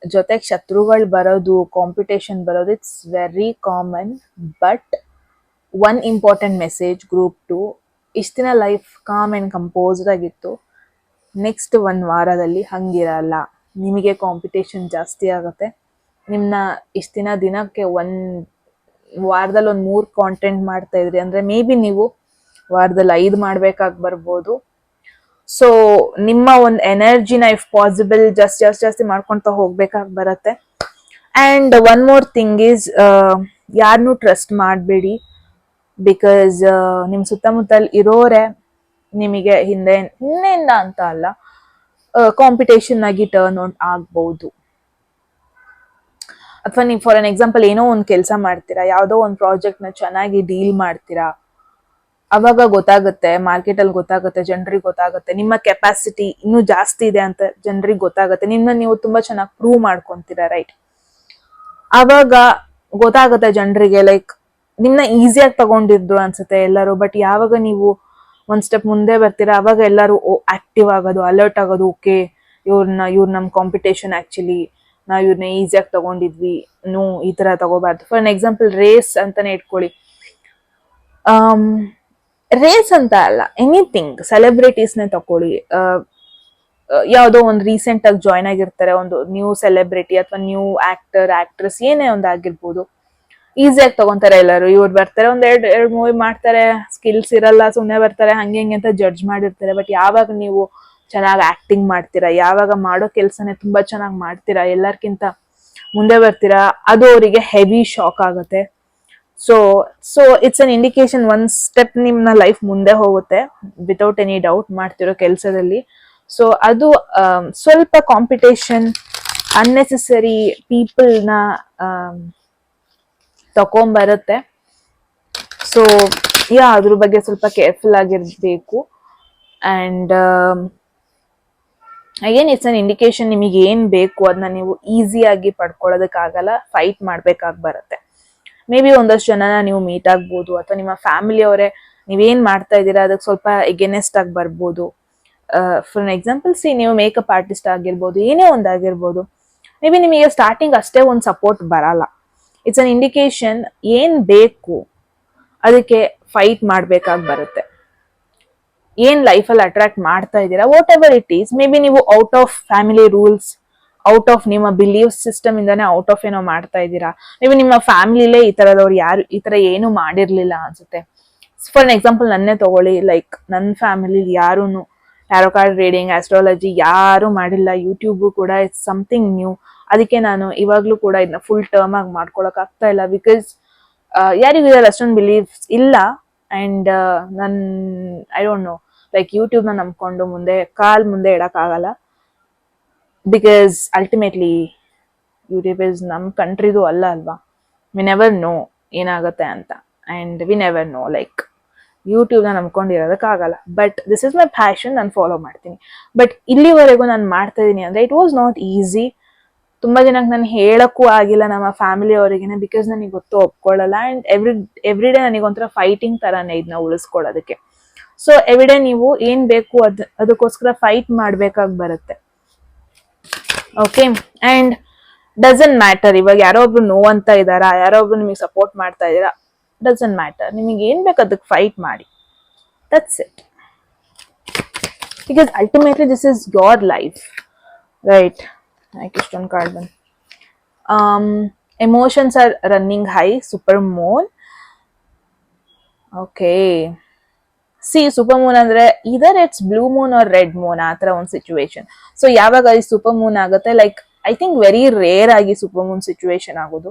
ಜೊತೆಗೆ ಶತ್ರುಗಳು ಬರೋದು, ಕಾಂಪಿಟೇಷನ್ ಬರೋದು, it's very common. But one important message group 2, ಇಷ್ಟ ದಿನ ಲೈಫ್ ಕಾಮ್ ಅಂಡ್ ಕಂಪೋಸ್ಡ್ ಆಗಿತ್ತು. ನೆಕ್ಸ್ಟ್ 1 ವಾರದಲ್ಲಿ ಹಂಗಿರಲ್ಲ. ನಿಮಗೆ ಕಾಂಪಿಟೇಷನ್ ಜಾಸ್ತಿ ಆಗುತ್ತೆ. ನಿಮ್ನ ಇಷ್ಟ ದಿನಕ್ಕೆ 1 ವಾರದಲ್ಲಿ 3 ಕಾಂಟೆಂಟ್ ಮಾಡ್ತಾ ಇದ್ರಿ ಅಂದ್ರೆ ಮೇ ಬಿ ನೀವು ವಾರದಲ್ಲಿ 5 ಮಾಡ್ಬೇಕಾಗಿ ಬರ್ಬೋದು. ಸೊ ನಿಮ್ಮ ಒಂದು ಎನರ್ಜಿನ ಇಫ್ ಪಾಸಿಬಲ್ ಜಾಸ್ತಿ ಮಾಡ್ಕೊಂತ ಹೋಗ್ಬೇಕಾಗಿ ಬರುತ್ತೆ. And one more thing is, ಯಾರನ್ನೂ ಟ್ರಸ್ಟ್ ಮಾಡಬೇಡಿ. ಬಿಕಾಸ್ ನಿಮ್ ಸುತ್ತಮುತ್ತಲ್ ಇರೋರೆ ನಿಮಗೆ ಹಿಂದೆಯಿಂದ ಅಂತ ಅಲ್ಲ, ಕಾಂಪಿಟೇಷನ್ ಆಗಿ ಟರ್ನ್ ಔಟ್ ಆಗ್ಬಹುದು. ಅಥವಾ ನೀವು ಫಾರ್ ಅನ್ ಎಕ್ಸಾಂಪಲ್ ಏನೋ ಒಂದು ಕೆಲಸ ಮಾಡ್ತೀರಾ, ಯಾವುದೋ ಒಂದು ಪ್ರಾಜೆಕ್ಟ್ ನ ಚೆನ್ನಾಗಿ ಡೀಲ್ ಮಾಡ್ತೀರಾ, ಅವಾಗ ಗೊತ್ತಾಗುತ್ತೆ, ಮಾರ್ಕೆಟ್ ಅಲ್ಲಿ ಗೊತ್ತಾಗುತ್ತೆ, ಜನರಿಗೆ ಗೊತ್ತಾಗುತ್ತೆ, ನಿಮ್ಮ ಕೆಪಾಸಿಟಿ ಇನ್ನೂ ಜಾಸ್ತಿ ಇದೆ ಅಂತ ಜನರಿಗೆ ಗೊತ್ತಾಗುತ್ತೆ. ನಿಮ್ಮನ್ನ ನೀವು ತುಂಬಾ ಚೆನ್ನಾಗಿ ಪ್ರೂವ್ ಮಾಡ್ಕೊಂತೀರಾ, ರೈಟ್? ಅವಾಗ ಗೊತ್ತಾಗುತ್ತೆ ಜನರಿಗೆ, ಲೈಕ್ ನಿಮ್ನ ಈಸಿಯಾಗಿ ತಗೊಂಡಿದ್ರು ಅನ್ಸುತ್ತೆ ಎಲ್ಲರೂ. ಬಟ್ ಯಾವಾಗ ನೀವು ಒಂದ್ ಸ್ಟೆಪ್ ಮುಂದೆ ಬರ್ತೀರಾ, ಅವಾಗ ಎಲ್ಲರೂ ಆಕ್ಟಿವ್ ಆಗೋದು, ಅಲರ್ಟ್ ಆಗೋದು. ಓಕೆ, ಇವ್ರು ನಮ್ ಕಾಂಪಿಟೇಷನ್, ಆಕ್ಚುಲಿ ನಾವ್ ಇವ್ರನ್ನ ಈಸಿಯಾಗಿ ತಗೊಂಡಿದ್ವಿ, ಈ ತರ ತಗೋಬಾರ್ದು. ಫಾರ್ ಅನ್ ಎಕ್ಸಾಂಪಲ್ ರೇಸ್ ಅಂತಾನೆ ಇಟ್ಕೊಳ್ಳಿ. ರೇಸ್ ಅಂತ ಅಲ್ಲ, ಎನಿಥಿಂಗ್, ಸೆಲೆಬ್ರಿಟೀಸ್ನೇ ತಕೊಳ್ಳಿ. ಯಾವುದೋ ಒಂದು ರೀಸೆಂಟ್ ಆಗಿ ಜಾಯ್ನ್ ಆಗಿರ್ತಾರೆ, ಒಂದು ನ್ಯೂ ಸೆಲೆಬ್ರಿಟಿ ಅಥವಾ ನ್ಯೂ ಆಕ್ಟರ್, ಆಕ್ಟ್ರೆಸ್, ಏನೇ ಒಂದು ಆಗಿರ್ಬೋದು. ಈಸಿಯಾಗಿ ತಗೊಂತಾರೆ ಎಲ್ಲರೂ. ಇವ್ರು ಬರ್ತಾರೆ, ಒಂದ್ ಎರಡು ಮೂವಿ ಮಾಡ್ತಾರೆ, ಸ್ಕಿಲ್ಸ್ ಇರಲ್ಲ, ಸುಮ್ಮನೆ ಬರ್ತಾರೆ, ಹಂಗೆ ಹಿಂಗೆ ಅಂತ ಜಡ್ಜ್ ಮಾಡಿರ್ತಾರೆ. ಬಟ್ ಯಾವಾಗ ನೀವು ಚೆನ್ನಾಗಿ ಆಕ್ಟಿಂಗ್ ಮಾಡ್ತೀರಾ, ಯಾವಾಗ ಮಾಡೋ ಕೆಲ್ಸನೇ ತುಂಬಾ ಚೆನ್ನಾಗಿ ಮಾಡ್ತೀರಾ, ಎಲ್ಲರ್ಕಿಂತ ಮುಂದೆ ಬರ್ತೀರಾ, ಅದು ಅವರಿಗೆ ಹೆವಿ ಶಾಕ್ ಆಗುತ್ತೆ. So it's an indication, 1 step ನಿಮ್ನ ಲೈಫ್ ಮುಂದೆ ಹೋಗುತ್ತೆ ವಿತೌಟ್ ಎನಿ ಡೌಟ್ ಮಾಡ್ತಿರೋ ಕೆಲಸದಲ್ಲಿ. ಸೊ ಅದು ಸ್ವಲ್ಪ ಕಾಂಪಿಟೇಷನ್, ಅನ್ನೆಸೆಸರಿ ಪೀಪಲ್ನ ತಕೊಂಬರುತ್ತೆ. ಸೊ ಅದ್ರ ಬಗ್ಗೆ ಸ್ವಲ್ಪ ಕೇರ್ಫುಲ್ ಆಗಿರ್ಬೇಕು. And again it's an indication, ನಿಮಗೆ ಏನ್ ಬೇಕು ಅದನ್ನ ನೀವು ಈಸಿಯಾಗಿ ಪಡ್ಕೊಳ್ಳೋದಕ್ಕಾಗಲ್ಲ, ಫೈಟ್ ಮಾಡ್ಬೇಕಾಗಿ ಬರುತ್ತೆ. ಮೇ ಬಿ ಒಂದಷ್ಟು ಜನನ ನೀವು ಮೀಟ್ ಆಗ್ಬೋದು, ಅಥವಾ ನಿಮ್ಮ ಫ್ಯಾಮಿಲಿ ಅವರೇ ನೀವೇನ್ ಮಾಡ್ತಾ ಇದ್ದೀರಾ ಅದಕ್ಕೆ ಸ್ವಲ್ಪ ಎಗೇನೆಸ್ಟ್ ಆಗಿ ಬರ್ಬೋದು. ಫಾರ್ ಅನ್ ಎಕ್ಸಾಂಪಲ್, ನೀವು ಮೇಕಪ್ ಆರ್ಟಿಸ್ಟ್ ಆಗಿರ್ಬೋದು, ಏನೇ ಒಂದಾಗಿರ್ಬೋದು. ಮೇ ಬಿ ನಿಮಗೆ ಸ್ಟಾರ್ಟಿಂಗ್ ಅಷ್ಟೇ ಒಂದು ಸಪೋರ್ಟ್ ಬರಲ್ಲ. ಇಟ್ಸ್ ಅನ್ ಇಂಡಿಕೇಶನ್, ಏನ್ ಬೇಕು ಅದಕ್ಕೆ ಫೈಟ್ ಮಾಡ್ಬೇಕಾಗಿ ಬರುತ್ತೆ. ಏನ್ ಲೈಫಲ್ಲಿ ಅಟ್ರಾಕ್ಟ್ ಮಾಡ್ತಾ ಇದ್ದೀರಾ, whatever it is. Maybe ನೀವು out of family rules, out of ನಿಮ್ಮ ಬಿಲೀವ್ ಸಿಸ್ಟಮ್ ಇಂದಾನೆ ಔಟ್ ಆಫ್ ಏನೋ ಮಾಡ್ತಾ ಇದ್ದೀರಾ. ನೀವು ನಿಮ್ಮ ಫ್ಯಾಮಿಲಿಲೇ ಈ ತರದವ್ರು ಯಾರು ಈ ತರ ಏನು ಮಾಡಿರ್ಲಿಲ್ಲ ಅನ್ಸುತ್ತೆ. ಫಾರ್ ಅನ್ ಎಕ್ಸಾಂಪಲ್ ನನ್ನೇ ತಗೊಳ್ಳಿ. ಲೈಕ್ ನನ್ನ ಫ್ಯಾಮಿಲಿ ಯಾರೂನು ಟ್ಯಾರೋ ಕಾರ್ಡ್ ರೀಡಿಂಗ್, ಆಸ್ಟ್ರಾಲಜಿ ಯಾರು ಮಾಡಿಲ್ಲ. ಯೂಟ್ಯೂಬ್ ಕೂಡ ಇಟ್ಸ್ ಸಮಥಿಂಗ್ ನ್ಯೂ. ಅದಕ್ಕೆ ನಾನು ಇವಾಗ್ಲೂ ಕೂಡ ಇದನ್ನ ಫುಲ್ ಟರ್ಮ್ ಆಗಿ ಮಾಡ್ಕೊಳಕ್ ಆಗ್ತಾ ಇಲ್ಲ. ಬಿಕಾಸ್ ಯಾರಿಗೂ ಇದ್ರಲ್ಲಿ ಅಷ್ಟೊಂದು ಬಿಲೀವ್ಸ್ ಇಲ್ಲ. And I don't no, like YouTube ನ ನಂಬ್ಕೊಂಡು ಮುಂದೆ ಇಡಕ್ ಆಗಲ್ಲ. ಬಿಕಾಸ್ ಅಲ್ಟಿಮೇಟ್ಲಿ ಯೂಟ್ಯೂಬ್ ಇಸ್ ನಮ್ ಕಂಟ್ರಿದು ಅಲ್ವಾ. ವಿ ನೆವರ್ ನೋ ಏನಾಗುತ್ತೆ ಅಂತ. And we never know, like YouTube ನ ನಂಬ್ಕೊಂಡಿರೋದಕ್ಕಾಗಲ್ಲ. But this is my passion, ನಾನು ಫಾಲೋ ಮಾಡ್ತೀನಿ. ಬಟ್ ಇಲ್ಲಿವರೆಗೂ ನಾನು ಮಾಡ್ತಾ ಇದೀನಿ ಅಂದ್ರೆ ಇಟ್ ವಾಸ್ ನಾಟ್ ಈಸಿ. ತುಂಬಾ ಜನಕ್ಕೆ ನಾನು ಹೇಳಕ್ಕೂ ಆಗಿಲ್ಲ ನಮ್ಮ ಫ್ಯಾಮಿಲಿ ಅವರಿಗೆನೆ, ಬಿಕಾಸ್ ನನಗೆ ಗೊತ್ತು ಒಪ್ಕೊಳ್ಳಲ್ಲ. ಅಂಡ್ ಎವ್ರಿ ಡೇ ನನಗೆ ಒಂಥರ ಫೈಟಿಂಗ್ ತರಾನೇ ಇದನ್ನ ಉಳಿಸ್ಕೊಳ್ಳೋದಕ್ಕೆ. ಸೊ ಎವ್ರಿ ಡೇ ನೀವು ಏನ್ ಬೇಕು ಅದಕ್ಕೋಸ್ಕರ ಫೈಟ್ ಮಾಡ್ಬೇಕಾಗಿ ಬರುತ್ತೆ. ಓಕೆ, ಅಂಡ್ ಡಸಂಟ್ ಮ್ಯಾಟರ್ ಇವಾಗ ಯಾರೋ ಒಬ್ರು ನೋ ಅಂತ ಇದಾರಾ, ಯಾರೋ ಒಬ್ರು ನಿಮಗೆ ಸಪೋರ್ಟ್ ಮಾಡ್ತಾ ಇದ್ದೀರಾ, ಡಸಂಟ್ ಮ್ಯಾಟರ್. ನಿಮಗೆ ಏನ್ ಬೇಕು ಅದಕ್ಕೆ ಫೈಟ್ ಮಾಡಿ, that's it. Because ultimately this is your life, right? ಇಷ್ಟೊಂದು ಕಾರ್ಡ್ ಬಂದು emotions are running high, super moon. Okay, super moon ಅಂದ್ರೆ either it's blue moon or red moon, ಆ ತರ ಒಂದು ಸಿಚುವೇಶನ್. ಸೊ ಯಾವಾಗ ಈ ಸೂಪರ್ ಮೂನ್ ಆಗುತ್ತೆ, like I think very rare ಆಗಿ ಸೂಪರ್ ಮೂನ್ ಸಿಚುವೇಶನ್ ಆಗೋದು.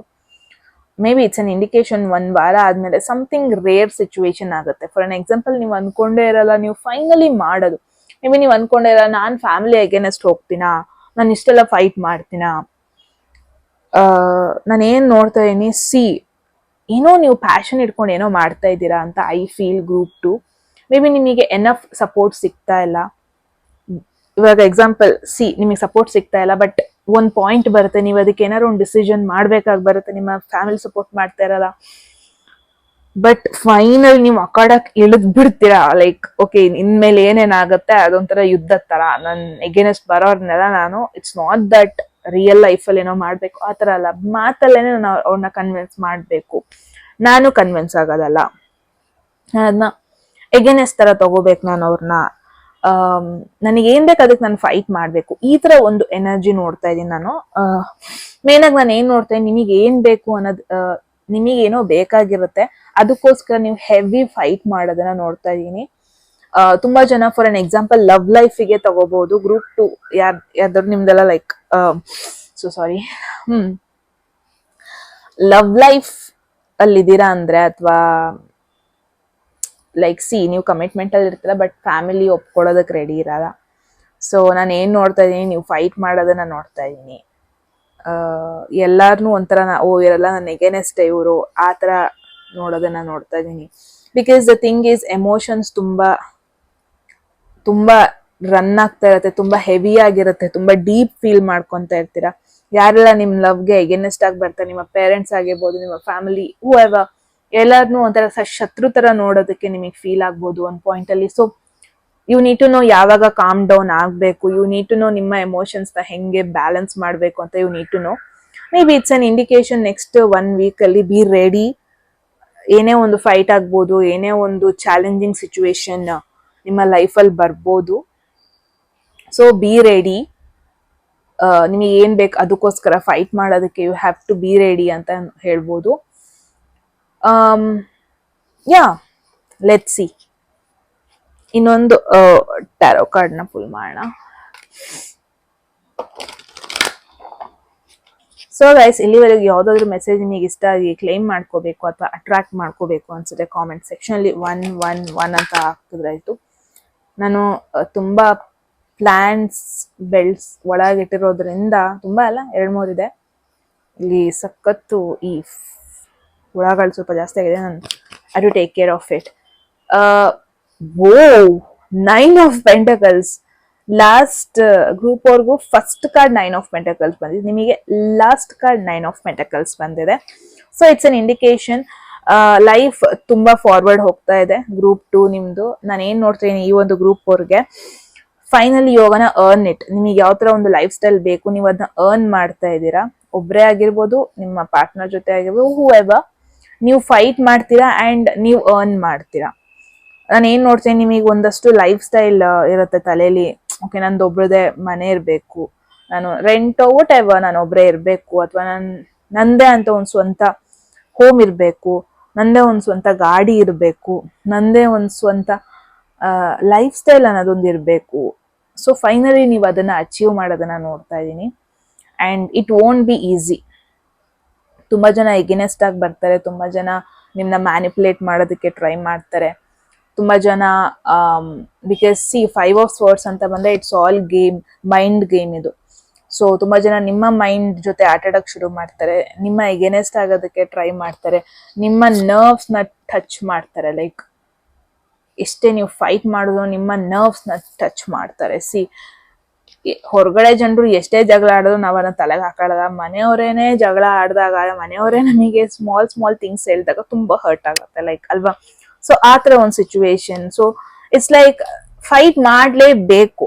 Maybe it's an indication 1 ವಾರ ಆದ್ಮೇಲೆ ಸಮಥಿಂಗ್ ರೇರ್ ಸಿಚುವೇಶನ್ ಆಗುತ್ತೆ. ಫಾರ್ ಅನ್ ಎಕ್ಸಾಂಪಲ್, ನೀವು ಅನ್ಕೊಂಡೇ ಇರಲ್ಲ, ನೀವು ಫೈನಲಿ ಮಾಡೋದು. ಮೇ ಬಿ ನೀವು ಅನ್ಕೊಂಡೇ ಇರಲ್ಲ, ನಾನ್ ಫ್ಯಾಮಿಲಿ ಅಗೇನೆಸ್ಟ್ ಹೋಗ್ತೀನಾ, ನಾನು ಇಷ್ಟೆಲ್ಲ ಫೈಟ್ ಮಾಡ್ತೀನಾ, ನಾನು ಏನ್ ನೋಡ್ತಾ ಇದೀನಿ, ಏನೋ ನೀವು ಪ್ಯಾಷನ್ ಇಟ್ಕೊಂಡು ಏನೋ ಮಾಡ್ತಾ ಇದ್ದೀರಾ ಅಂತ I feel group 2. May be ನಿಮಗೆ ಎನಫ್ ಸಪೋರ್ಟ್ ಸಿಗ್ತಾ ಇಲ್ಲ. ಇವಾಗ ಎಕ್ಸಾಂಪಲ್ ನಿಮಗೆ ಸಪೋರ್ಟ್ ಸಿಗ್ತಾ ಇಲ್ಲ, ಬಟ್ ಒಂದ್ ಪಾಯಿಂಟ್ ಬರುತ್ತೆ, ನೀವು ಅದಕ್ಕೆ ಏನಾದ್ರು ಒಂದು ಡಿಸಿಷನ್ ಮಾಡ್ಬೇಕಾಗಿ ಬರುತ್ತೆ, ನಿಮ್ಮ ಫ್ಯಾಮಿಲಿ ಸಪೋರ್ಟ್ ಮಾಡ್ತಾ ಇರಲ್ಲ, ಬಟ್ ಫೈನಲ್ ನೀವು ಅಕಾಡಕ್ ಇಳಿದ್ ಬಿಡ್ತೀರಾ. ಲೈಕ್ ಓಕೆ, ಇನ್ಮೇಲೆ ಏನೇನಾಗತ್ತೆ ಅದೊಂಥರ ಯುದ್ಧ ತರ, ನನ್ ಎಗೇನೆಸ್ಟ್ ಬರೋರ್ನೆಲ್ಲ ನಾನು, it's not that real life ಅಲ್ಲಿ ಏನೋ ಮಾಡ್ಬೇಕು ಆತರ ಅಲ್ಲ, ಮಾತಲ್ಲೇನೆ ನಾನು ಅವ್ರನ್ನ ಕನ್ವಿನ್ಸ್ ಮಾಡ್ಬೇಕು, ನಾನು ಕನ್ವಿನ್ಸ್ ಆಗೋದಲ್ಲ, ಅದನ್ನ ಎಗೇನೆಸ್ಟ್ ತರ ತಗೋಬೇಕು ನಾನು ಅವ್ರನ್ನ, ನನಗೆ ಏನ್ ಬೇಕು ಅದಕ್ಕೆ ನಾನು ಫೈಟ್ ಮಾಡ್ಬೇಕು, ಈ ತರ ಒಂದು ಎನರ್ಜಿ ನೋಡ್ತಾ ಇದೀನಿ ನಾನು. ಮೇನ್ ಆಗಿ ನಾನು ಏನ್ ನೋಡ್ತಾ ಇದೀನಿ, ನಿಮಗೆ ಏನ್ ಬೇಕು ಅನ್ನೋದು, ನಿಮಗೇನೋ ಬೇಕಾಗಿರುತ್ತೆ, ಅದಕ್ಕೋಸ್ಕರ ನೀವು ಹೆವಿ ಫೈಟ್ ಮಾಡೋದನ್ನ ನೋಡ್ತಾ ಇದೀನಿ. ತುಂಬಾ ಜನ ಫಾರ್ ಅನ್ ಎಕ್ಸಾಂಪಲ್ ಲವ್ ಲೈಫಿಗೆ ತಗೋಬಹುದು, ಗ್ರೂಪ್ 2 ಯಾವ್ದಾದ್ರು ನಿಮ್ದೆಲ್ಲ ಲೈಕ್ ಸಾರಿ ಲವ್ ಲೈಫ್ ಅಲ್ಲಿದ್ದೀರಾ ಅಂದ್ರೆ, ಅಥವಾ ಲೈಕ್ ನೀವು ಕಮಿಟ್ಮೆಂಟ್ ಅಲ್ಲಿ ಇರ್ತೀರ ಬಟ್ ಫ್ಯಾಮಿಲಿ ಒಪ್ಕೊಳ್ಳೋದಕ್ಕೆ ರೆಡಿ ಇರಲ್ಲ. ಸೊ ನಾನು ಏನ್ ನೋಡ್ತಾ ಇದೀನಿ, ನೀವು ಫೈಟ್ ಮಾಡೋದನ್ನ ನೋಡ್ತಾ ಇದೀನಿ. ಎಲ್ಲಾರ್ನು ಒಂಥರ ಇವರೆಲ್ಲ ನನ್ನ ಎಗೇನೆಸ್ಟ್ ಇವರು ಆ ತರ ನೋಡೋದನ್ನ ನೋಡ್ತಾ ಇದೀನಿ. Because the thing is, emotions ತುಂಬಾ ತುಂಬಾ ರನ್ ಆಗ್ತಾ ಇರತ್ತೆ, ತುಂಬಾ ಹೆವಿ ಆಗಿರುತ್ತೆ, ತುಂಬಾ ಡೀಪ್ ಫೀಲ್ ಮಾಡ್ಕೊಂತ ಇರ್ತೀರಾ. ಯಾರೆಲ್ಲ ನಿಮ್ ಲವ್ಗೆ ಎಗೇನೆಸ್ಟ್ ಆಗಿ ಬರ್ತಾರೆ, ನಿಮ್ಮ ಪೇರೆಂಟ್ಸ್ ಆಗಿರ್ಬೋದು, ನಿಮ್ಮ ಫ್ಯಾಮಿಲಿ, ಹೂ ಎವರ್, ಎಲ್ಲಾರ್ನು ಒಂಥರ ಶತ್ರು ತರ ನೋಡೋದಕ್ಕೆ ನಿಮಗೆ ಫೀಲ್ ಆಗ್ಬೋದು ಒಂದ್ ಪಾಯಿಂಟ್ ಅಲ್ಲಿ. So you need to know ಯಾವಾಗ ಕಾಮ್ ಡೌನ್ ಆಗ್ಬೇಕು, ಯು ನೀಡ್ ಟು ನೋ ನಿಮ್ಮ ಎಮೋಷನ್ಸ್ ನ ಹೆಂಗೆ ಬ್ಯಾಲೆನ್ಸ್ ಮಾಡ್ಬೇಕು ಅಂತ you need to know. Maybe it's an indication, next 1 week ಅಲ್ಲಿ ಬಿ ರೆಡಿ. ಏನೇ ಒಂದು ಫೈಟ್ ಆಗ್ಬೋದು, ಏನೇ ಒಂದು ಚಾಲೆಂಜಿಂಗ್ ಸಿಚುವೇಶನ್ ನಿಮ್ಮ ಲೈಫಲ್ಲಿ ಬರ್ಬೋದು. ಸೊ ಬಿ ರೆಡಿ, ನಿಮಗೆ ಏನ್ ಬೇಕು ಅದಕ್ಕೋಸ್ಕರ ಫೈಟ್ ಮಾಡೋದಕ್ಕೆ you have to be ready ಅಂತ ಹೇಳ್ಬೋದು. Yeah, let's see. ಇನ್ನೊಂದು ಟ್ಯಾರೋ ಕಾರ್ಡ್ ನ ಫುಲ್ ಮಾಡೋಣ. ಸೊ ಗೈಸ್, ಇಲ್ಲಿವರೆಗೆ ಯಾವ್ದಾದ್ರು ಮೆಸೇಜ್ ನಿಮಗೆ ಇಷ್ಟ ಆಗಿ ಕ್ಲೈಮ್ ಮಾಡ್ಕೋಬೇಕು ಅಥವಾ ಅಟ್ರಾಕ್ಟ್ ಮಾಡ್ಕೋಬೇಕು ಅನ್ಸುತ್ತೆ, ಕಾಮೆಂಟ್ ಸೆಕ್ಷನ್ ಅಲ್ಲಿ 111 ಅಂತ ಹಾಕಿದ್ರಾಯ್ತು. ನಾನು ತುಂಬಾ ಪ್ಲಾಂಟ್ಸ್ ಬೆಲ್ಸ್ ಒಳಗಿಟ್ಟಿರೋದ್ರಿಂದ, ತುಂಬಾ ಅಲ್ಲ 2-3 ಇದೆ ಇಲ್ಲಿ, ಸಖತ್ತು ಈ ಹುಳಗಳು ಸ್ವಲ್ಪ ಜಾಸ್ತಿ ಆಗಿದೆ, ನಾನು I to take care of it. ವೋ 9 ಆಫ್ ಪೆಂಟಕಲ್ಸ್. ಲಾಸ್ಟ್ ಗ್ರೂಪ್ ಅವ್ರಿಗೂ ಫಸ್ಟ್ ಕಾರ್ಡ್ 9 ಆಫ್ ಪೆಂಟಕಲ್ಸ್ ಬಂದಿದೆ, ನಿಮಗೆ ಲಾಸ್ಟ್ ಕಾರ್ಡ್ 9 ಆಫ್ ಪೆಂಟಕಲ್ಸ್ ಬಂದಿದೆ. So it's an indication, life ತುಂಬಾ ಫಾರ್ವರ್ಡ್ ಹೋಗ್ತಾ ಇದೆ. ಗ್ರೂಪ್ 2 ನಿಮ್ದು, ನಾನು ಏನ್ ನೋಡ್ತೀನಿ ಈ ಒಂದು ಗ್ರೂಪ್ ಅವ್ರಿಗೆ, ಫೈನಲಿ ಯೋಗನ ಅರ್ನ್ ಇಟ್. ನಿಮಗೆ ಯಾವ ತರ ಒಂದು ಲೈಫ್ ಸ್ಟೈಲ್ ಬೇಕು, ನೀವು ಅದನ್ನ ಅರ್ನ್ ಮಾಡ್ತಾ ಇದ್ದೀರಾ. ಒಬ್ರೇ ಆಗಿರ್ಬೋದು, ನಿಮ್ಮ ಪಾರ್ಟ್ನರ್ ಜೊತೆ ಆಗಿರ್ಬೋದು, ಹೂ ಎವರ್, ನೀವು ಫೈಟ್ ಮಾಡ್ತೀರಾ ಅಂಡ್ ನೀವು ಅರ್ನ್ ಮಾಡ್ತೀರಾ. ನಾನು ಏನ್ ನೋಡ್ತೀನಿ, ನಿಮಗೆ ಒಂದಷ್ಟು ಲೈಫ್ ಸ್ಟೈಲ್ ಇರುತ್ತೆ ತಲೆಯಲ್ಲಿ. ಓಕೆ, ನಂದು ಒಬ್ರದೇ ಮನೆ ಇರಬೇಕು, ನಾನು ರೆಂಟ್ ವಾಟ್ ಎವರ್, ನಾನು ಒಬ್ರೇ ಇರಬೇಕು, ಅಥವಾ ನಂದೇ ಅಂತ ಒಂದು ಸ್ವಂತ ಹೋಮ್ ಇರಬೇಕು, ನಂದೇ ಒಂದು ಸ್ವಂತ ಗಾಡಿ ಇರಬೇಕು, ನಂದೇ ಒಂದು ಸ್ವಂತ ಲೈಫ್ ಸ್ಟೈಲ್ ಅನ್ನೋದೊಂದು ಇರಬೇಕು. ಸೊ ಫೈನಲಿ ನೀವು ಅದನ್ನ ಅಚೀವ್ ಮಾಡೋದನ್ನ ನೋಡ್ತಾ ಇದ್ದೀನಿ. And it won't be easy. ತುಂಬಾ ಜನ ಎಗೇನೆಸ್ಟ್ ಆಗಿ ಬರ್ತಾರೆ, ತುಂಬಾ ಜನ ನಿಮ್ನ ಮ್ಯಾನಿಪುಲೇಟ್ ಮಾಡೋದಕ್ಕೆ ಟ್ರೈ ಮಾಡ್ತಾರೆ, ತುಂಬಾ ಜನ ಬಿಕಾಸ್ 5 ಆಫ್ ಸ್ವರ್ಡ್ಸ್ ಅಂತ ಬಂದ್ರೆ it's all game, mind game ಇದು. ಸೊ ತುಂಬಾ ಜನ ನಿಮ್ಮ ಮೈಂಡ್ ಜೊತೆ ಆಟ ಆಡಕ್ ಶುರು ಮಾಡ್ತಾರೆ, ನಿಮ್ಮ ಎಗೇನೆಸ್ಟ್ ಆಗೋದಕ್ಕೆ ಟ್ರೈ ಮಾಡ್ತಾರೆ, ನಿಮ್ಮ ನರ್ವ್ಸ್ ನ ಟಚ್ ಮಾಡ್ತಾರೆ. ಲೈಕ್ ಎಷ್ಟೇ ನೀವು ಫೈಟ್ ಮಾಡಿದ್ರು ನಿಮ್ಮ ನರ್ವ್ಸ್ ನ ಟಚ್ ಮಾಡ್ತಾರೆ. ಹೊರಗಡೆ ಜನರು ಎಷ್ಟೇ ಜಗಳ ಆಡಿದ್ರು ನಾವ್ ಅದನ್ನ ತಲೆಗೆ ಹಾಕೊಳ್ಳಲ್ಲ, ಮನೆಯವರೇನೆ ಜಗಳ ಆಡಿದಾಗ, ಮನೆಯವರೇ ನಮಗೆ ಸ್ಮಾಲ್ ಥಿಂಗ್ಸ್ ಹೇಳಿದಾಗ ತುಂಬಾ ಹರ್ಟ್ ಆಗುತ್ತೆ, ಲೈಕ್ ಅಲ್ವಾ. ಸೊ ಆ ತರ ಒಂದು situation. So it's like fight ಮಾಡ್ಲೇಬೇಕು,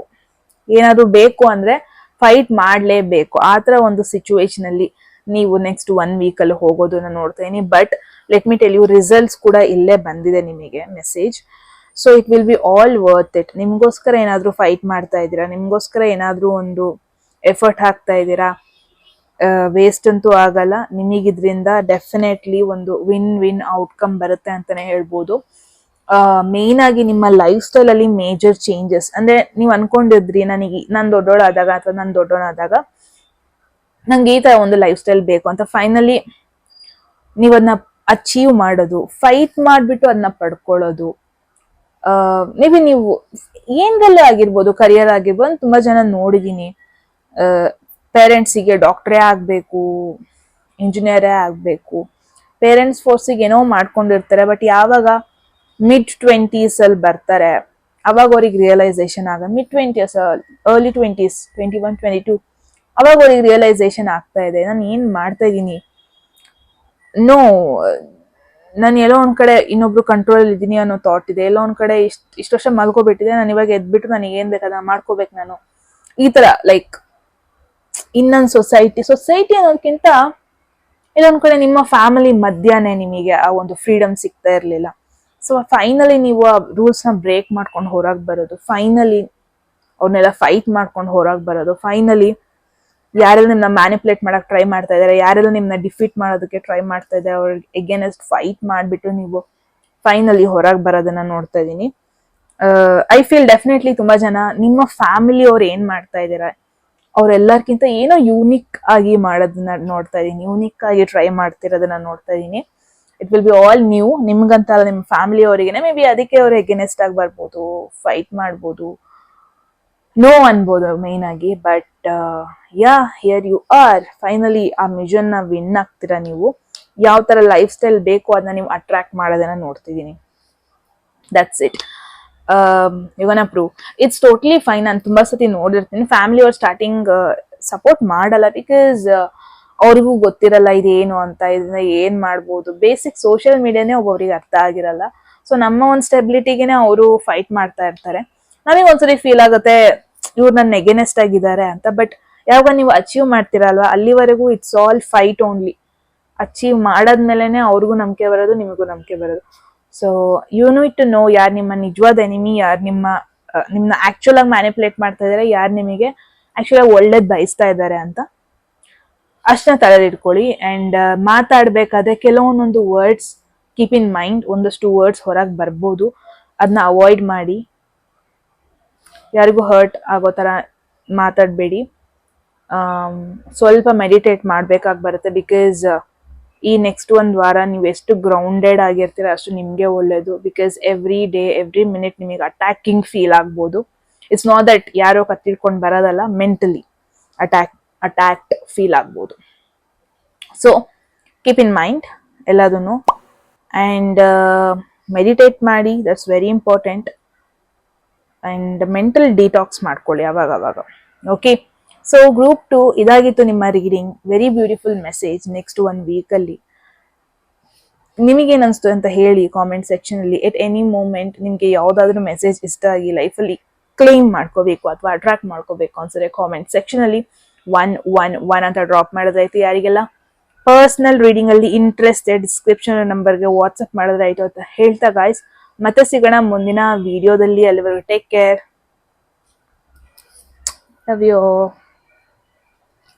ಏನಾದ್ರು ಬೇಕು ಅಂದ್ರೆ ಫೈಟ್ ಮಾಡ್ಲೇಬೇಕು. ಆ ತರ ಒಂದು ಸಿಚುವೇಶನ್ ಅಲ್ಲಿ ನೀವು ನೆಕ್ಸ್ಟ್ 1 ವೀಕ್ ಅಲ್ಲಿ ಹೋಗೋದನ್ನ ನೋಡ್ತಾ ಇದೀನಿ. But let me tell you, results ಕೂಡ ಇಲ್ಲೇ ಬಂದಿದೆ ನಿಮಗೆ message. So it will be all worth it. ನಿಮ್ಗೋಸ್ಕರ ಏನಾದ್ರು ಫೈಟ್ ಮಾಡ್ತಾ ಇದ್ದೀರಾ, ನಿಮ್ಗೋಸ್ಕರ ಏನಾದ್ರು ಒಂದು ಎಫರ್ಟ್ ಹಾಕ್ತಾ ಇದ್ದೀರಾ, ವೇಸ್ಟ್ ಅಂತೂ ಆಗಲ್ಲ. ನಿಮಗಿದ್ರಿಂದ ಡೆಫಿನೆಟ್ಲಿ ಒಂದು ವಿನ್ ಔಟ್ಕಮ್ ಬರುತ್ತೆ ಅಂತಾನೆ ಹೇಳ್ಬೋದು. ಮೇನ್ ಆಗಿ ನಿಮ್ಮ ಲೈಫ್ ಸ್ಟೈಲ್ ಅಲ್ಲಿ ಮೇಜರ್ ಚೇಂಜಸ್ ಅಂದ್ರೆ, ನೀವು ಅನ್ಕೊಂಡಿದ್ರಿ ನಾನು ದೊಡ್ಡೋಳಾದಾಗ ಅಥವಾ ನಾನು ದೊಡ್ಡೋನಾದಾಗ ನಂಗೆ ಈ ತರ ಒಂದು ಲೈಫ್ ಸ್ಟೈಲ್ ಬೇಕು ಅಂತ, ಫೈನಲಿ ನೀವು ಅದನ್ನ ಅಚೀವ್ ಮಾಡೋದು, ಫೈಟ್ ಮಾಡ್ಬಿಟ್ಟು ಅದನ್ನ ಪಡ್ಕೊಳ್ಳೋದು. ಮೇ ಬಿ ನೀವು ಏನ್ದಲ್ಲೇ ಆಗಿರ್ಬೋದು, ಕರಿಯರ್ ಆಗಿರ್ಬೋದು. ತುಂಬಾ ಜನ ನೋಡಿದೀನಿ, ಪೇರೆಂಟ್ಸಿಗೆ ಡಾಕ್ಟ್ರೇ ಆಗ್ಬೇಕು, ಇಂಜಿನಿಯರೇ ಆಗ್ಬೇಕು, ಪೇರೆಂಟ್ಸ್ ಫೋರ್ಸಿಗೆ ಏನೋ ಮಾಡ್ಕೊಂಡಿರ್ತಾರೆ. ಬಟ್ ಯಾವಾಗ mid-20s ಅಲ್ಲಿ ಬರ್ತಾರೆ, ಅವಾಗ ಅವ್ರಿಗೆ ರಿಯಲೈಸೇಷನ್ mid-20s, early 20s, 21, 22, ಅವಾಗ ಅವ್ರಿಗೆ ರಿಯಲೈಸೇಷನ್ ಆಗ್ತಾ ಇದೆ, ನಾನು ಏನ್ ಮಾಡ್ತಾ ಇದ್ದೀನಿ, ನೋ, ನಾನು ಎಲ್ಲೋ ಒಂದ್ ಕಡೆ ಇನ್ನೊಬ್ರು ಕಂಟ್ರೋಲ್ ಇದ್ದೀನಿ ಅನ್ನೋ ಥಾಟ್ ಇದೆ, ಎಲ್ಲೋ ಒಂದ್ ಕಡೆ ಇಷ್ಟು ವರ್ಷ ಮಲ್ಕೋಬಿಟ್ಟಿದೆ, ನಾನು ಇವಾಗ ಎದ್ಬಿಟ್ಟು ನನಗೆ ಏನ್ ಬೇಕಾದ ಮಾಡ್ಕೋಬೇಕು ನಾನು, ಈ ತರ ಲೈಕ್ ಇನ್ನೊಂದು ಸೊಸೈಟಿ ಅನ್ನೋದಕ್ಕಿಂತ ಇದೊಂದ್ ಕಡೆ ನಿಮ್ಮ ಫ್ಯಾಮಿಲಿ ಮಧ್ಯಾಹ್ನ ನಿಮಗೆ ಆ ಒಂದು ಫ್ರೀಡಮ್ ಸಿಗ್ತಾ ಇರ್ಲಿಲ್ಲ. ಸೊ ಫೈನಲಿ ನೀವು ಆ ರೂಲ್ಸ್ ನ ಬ್ರೇಕ್ ಮಾಡ್ಕೊಂಡು ಹೊರಗೆ ಬರೋದು, ಫೈನಲಿ ಅವ್ರನ್ನೆಲ್ಲ ಫೈಟ್ ಮಾಡ್ಕೊಂಡು ಹೊರಗೆ ಬರೋದು, ಫೈನಲಿ ಯಾರೆಲ್ಲ ನಿಮ್ನ ಮ್ಯಾನಿಪುಲೇಟ್ ಮಾಡಕ್ ಟ್ರೈ ಮಾಡ್ತಾ ಇದಾರೆ, ಯಾರೆಲ್ಲ ನಿಮ್ನ ಡಿಫೀಟ್ ಮಾಡೋದಕ್ಕೆ ಟ್ರೈ ಮಾಡ್ತಾ ಇದ್ದಾರೆ, ಅವ್ರಿಗೆ ಎಗೇನೆಸ್ಟ್ ಫೈಟ್ ಮಾಡ್ಬಿಟ್ಟು ನೀವು ಫೈನಲಿ ಹೊರಗೆ ಬರೋದನ್ನ ನೋಡ್ತಾ ಇದೀನಿ. ಐ ಫೀಲ್ ಡೆಫಿನೆಟ್ಲಿ ತುಂಬಾ ಜನ ನಿಮ್ಮ ಫ್ಯಾಮಿಲಿ ಅವ್ರು ಏನ್ ಮಾಡ್ತಾ ಇದಾರೆ ಅವ್ರೆಲ್ಲರ್ಕಿಂತ ಏನೋ ಯೂನಿಕ್ ಆಗಿ ಮಾಡೋದನ್ನ ನೋಡ್ತಾ ಇದೀನಿ, ಯೂನಿಕ್ ಆಗಿ ಟ್ರೈ ಮಾಡ್ತಿರೋದನ್ನ ನೋಡ್ತಾ ಇದೀನಿ. It will be all new, ನಿಮ್ಗಂತ ನಿಮ್ಮ ಫ್ಯಾಮಿಲಿ ಅವರಿಗೆನೆ ಮೇ ಬಿ ಅದಕ್ಕೆ ಅವ್ರು ಎಗೇನೆಸ್ಟ್ ಆಗಿ ಬರ್ಬೋದು, ಫೈಟ್ ಮಾಡ್ಬೋದು, ನೋ ಅನ್ಬೋದು ಮೇನ್ ಆಗಿ. But yeah, here you are, finally ಆ ಮಿಷನ್ ನ ವಿನ್ ಆಗ್ತೀರಾ ನೀವು. ಯಾವ ತರ ಲೈಫ್ ಸ್ಟೈಲ್ ಬೇಕು ಅದನ್ನ ನೀವು ಅಟ್ರಾಕ್ಟ್ ಮಾಡೋದನ್ನ ನೋಡ್ತಿದೀನಿ. That's it. ಇವನ ಪ್ರೂವ್ ಇಟ್ಸ್ ಟೋಟಲಿ ಫೈನ್. ನಾನು ತುಂಬಾ ಸತಿ ನೋಡಿರ್ತೀನಿ ಫ್ಯಾಮಿಲಿ ಅವ್ರು ಸ್ಟಾರ್ಟಿಂಗ್ ಸಪೋರ್ಟ್ ಮಾಡಲ್ಲ, ಬಿಕಾಸ್ ಅವ್ರಿಗೂ ಗೊತ್ತಿರಲ್ಲ ಇದೇನು ಅಂತ, ಇದನ್ನ ಏನ್ ಮಾಡ್ಬೋದು, ಬೇಸಿಕ್ ಸೋಷಿಯಲ್ ಮೀಡಿಯಾನೇ ಒಬ್ಬೊಬ್ರಿಗೆ ಅರ್ಥ ಆಗಿರಲ್ಲ. ಸೊ ನಮ್ಮ ಒಂದು ಸ್ಟೆಬಿಲಿಟಿಗೆನೆ ಅವರು ಫೈಟ್ ಮಾಡ್ತಾ ಇರ್ತಾರೆ. ನನಗೆ ಒಂದ್ಸರಿ ಫೀಲ್ ಆಗುತ್ತೆ ಇವ್ರು ನನ್ನ ಎಗೇನೆಸ್ಟ್ ಆಗಿದ್ದಾರೆ ಅಂತ. ಬಟ್ ಯಾವಾಗ ನೀವು ಅಚೀವ್ ಮಾಡ್ತೀರಲ್ವಾ, ಅಲ್ಲಿವರೆಗೂ it's all fight only. Achieve ಮಾಡಾದ್ಮೇಲೆನೆ ಅವ್ರಿಗೂ ನಂಬಿಕೆ ಬರೋದು, ನಿಮಗೂ ನಂಬಿಕೆ ಬರೋದು. So you need to know ಯಾರು ನಿಮ್ಮ ನಿಜವಾದ ಎನಿಮಿ, ಯಾರು ನಿಮ್ನ ಆಕ್ಚುಲ್ ಆಗಿ ಮ್ಯಾನಿಪುಲೇಟ್ ಮಾಡ್ತಾ ಇದಾರೆ, ಯಾರು ನಿಮಗೆ ಆಕ್ಚುಲ್ ಆಗಿ ಒಳ್ಳೇದ್ ಬಯಸ್ತಾ ಇದ್ದಾರೆ ಅಂತ ಅಷ್ಟನ್ನ ತಲೆದಿಟ್ಕೊಳ್ಳಿ. ಅಂಡ್ ಮಾತಾಡ್ಬೇಕಾದ್ರೆ ಕೆಲವೊಂದೊಂದು ವರ್ಡ್ಸ್ ಕೀಪ್ ಇನ್ ಮೈಂಡ್, ಒಂದಷ್ಟು ವರ್ಡ್ಸ್ ಹೊರಗೆ ಬರ್ಬೋದು, ಅದನ್ನ ಅವಾಯ್ಡ್ ಮಾಡಿ. ಯಾರಿಗೂ ಹರ್ಟ್ ಆಗೋ ತರ ಮಾತಾಡಬೇಡಿ. ಸ್ವಲ್ಪ ಮೆಡಿಟೇಟ್ ಮಾಡ್ಬೇಕಾಗಿ ಬರುತ್ತೆ, ಬಿಕಾಸ್ ಈ ನೆಕ್ಸ್ಟ್ ಒಂದು ವಾರ ನೀವು ಎಷ್ಟು ಗ್ರೌಂಡೆಡ್ ಆಗಿರ್ತೀರ ಅಷ್ಟು ನಿಮ್ಗೆ ಒಳ್ಳೇದು. Because every day every minute ನಿಮಗೆ ಅಟ್ಯಾಕಿಂಗ್ ಫೀಲ್ ಆಗ್ಬೋದು. ಇಟ್ಸ್ ನಾಟ್ ದಟ್ ಯಾರೋ ಕತ್ತಿಡ್ಕೊಂಡು ಬರೋದಲ್ಲ, ಮೆಂಟಲಿ ಅಟ್ಯಾಕ್ಟ್ ಫೀಲ್ ಆಗ್ಬೋದು. ಸೊ ಕೀಪ್ ಇನ್ ಮೈಂಡ್ ಎಲ್ಲದನ್ನು. ಅಂಡ್ ಮೆಡಿಟೇಟ್ ಮಾಡಿ, that's very important. And mental detox ಮಾಡ್ಕೊಳ್ಳಿ ಅವಾಗ. ಓಕೆ, ಸೊ ಗ್ರೂಪ್ 2 ಇದಾಗಿತ್ತು ನಿಮ್ಮ reading. Very beautiful message. Next 1 week ಅಲ್ಲಿ ನಿಮಗೇನ್ ಅನ್ಸ್ತು ಅಂತ ಹೇಳಿ ಕಾಮೆಂಟ್ ಸೆಕ್ಷನ್ ಅಲ್ಲಿ. ಎಟ್ ಎನಿ ಮೂಮೆಂಟ್ ನಿಮ್ಗೆ ಯಾವ್ದಾದ್ರು ಮೆಸೇಜ್ ಇಷ್ಟ ಆಗಿ ಲೈಫಲ್ಲಿ ಕ್ಲೈಮ್ ಮಾಡ್ಕೋಬೇಕು ಅಥವಾ ಅಟ್ರಾಕ್ಟ್ ಮಾಡ್ಕೋಬೇಕು ಅನ್ಸಿದ್ರೆ ಕಾಮೆಂಟ್ ಸೆಕ್ಷನ್ ಅಲ್ಲಿ 111 ಅಂತ ಡ್ರಾಪ್ ಮಾಡೋದಾಯ್ತು. ಯಾರಿಗೆಲ್ಲ ಪರ್ಸನಲ್ ರೀಡಿಂಗ್ ಅಲ್ಲಿ ಇಂಟ್ರೆಸ್ಟ್ ಡಿಸ್ಕ್ರಿಪ್ಷನ್ ನಂಬರ್ಗೆ ವಾಟ್ಸ್ಆಪ್ ಮಾಡೋದಾಯ್ತು ಅಂತ ಹೇಳ್ತಾ ಗಾಯ್ಸ್, ಮತ್ತೆ ಸಿಗೋಣ ಮುಂದಿನ ವಿಡಿಯೋದಲ್ಲಿ. ಅಲ್ಲಿವರೆಗೂ take care, love you,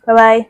bye.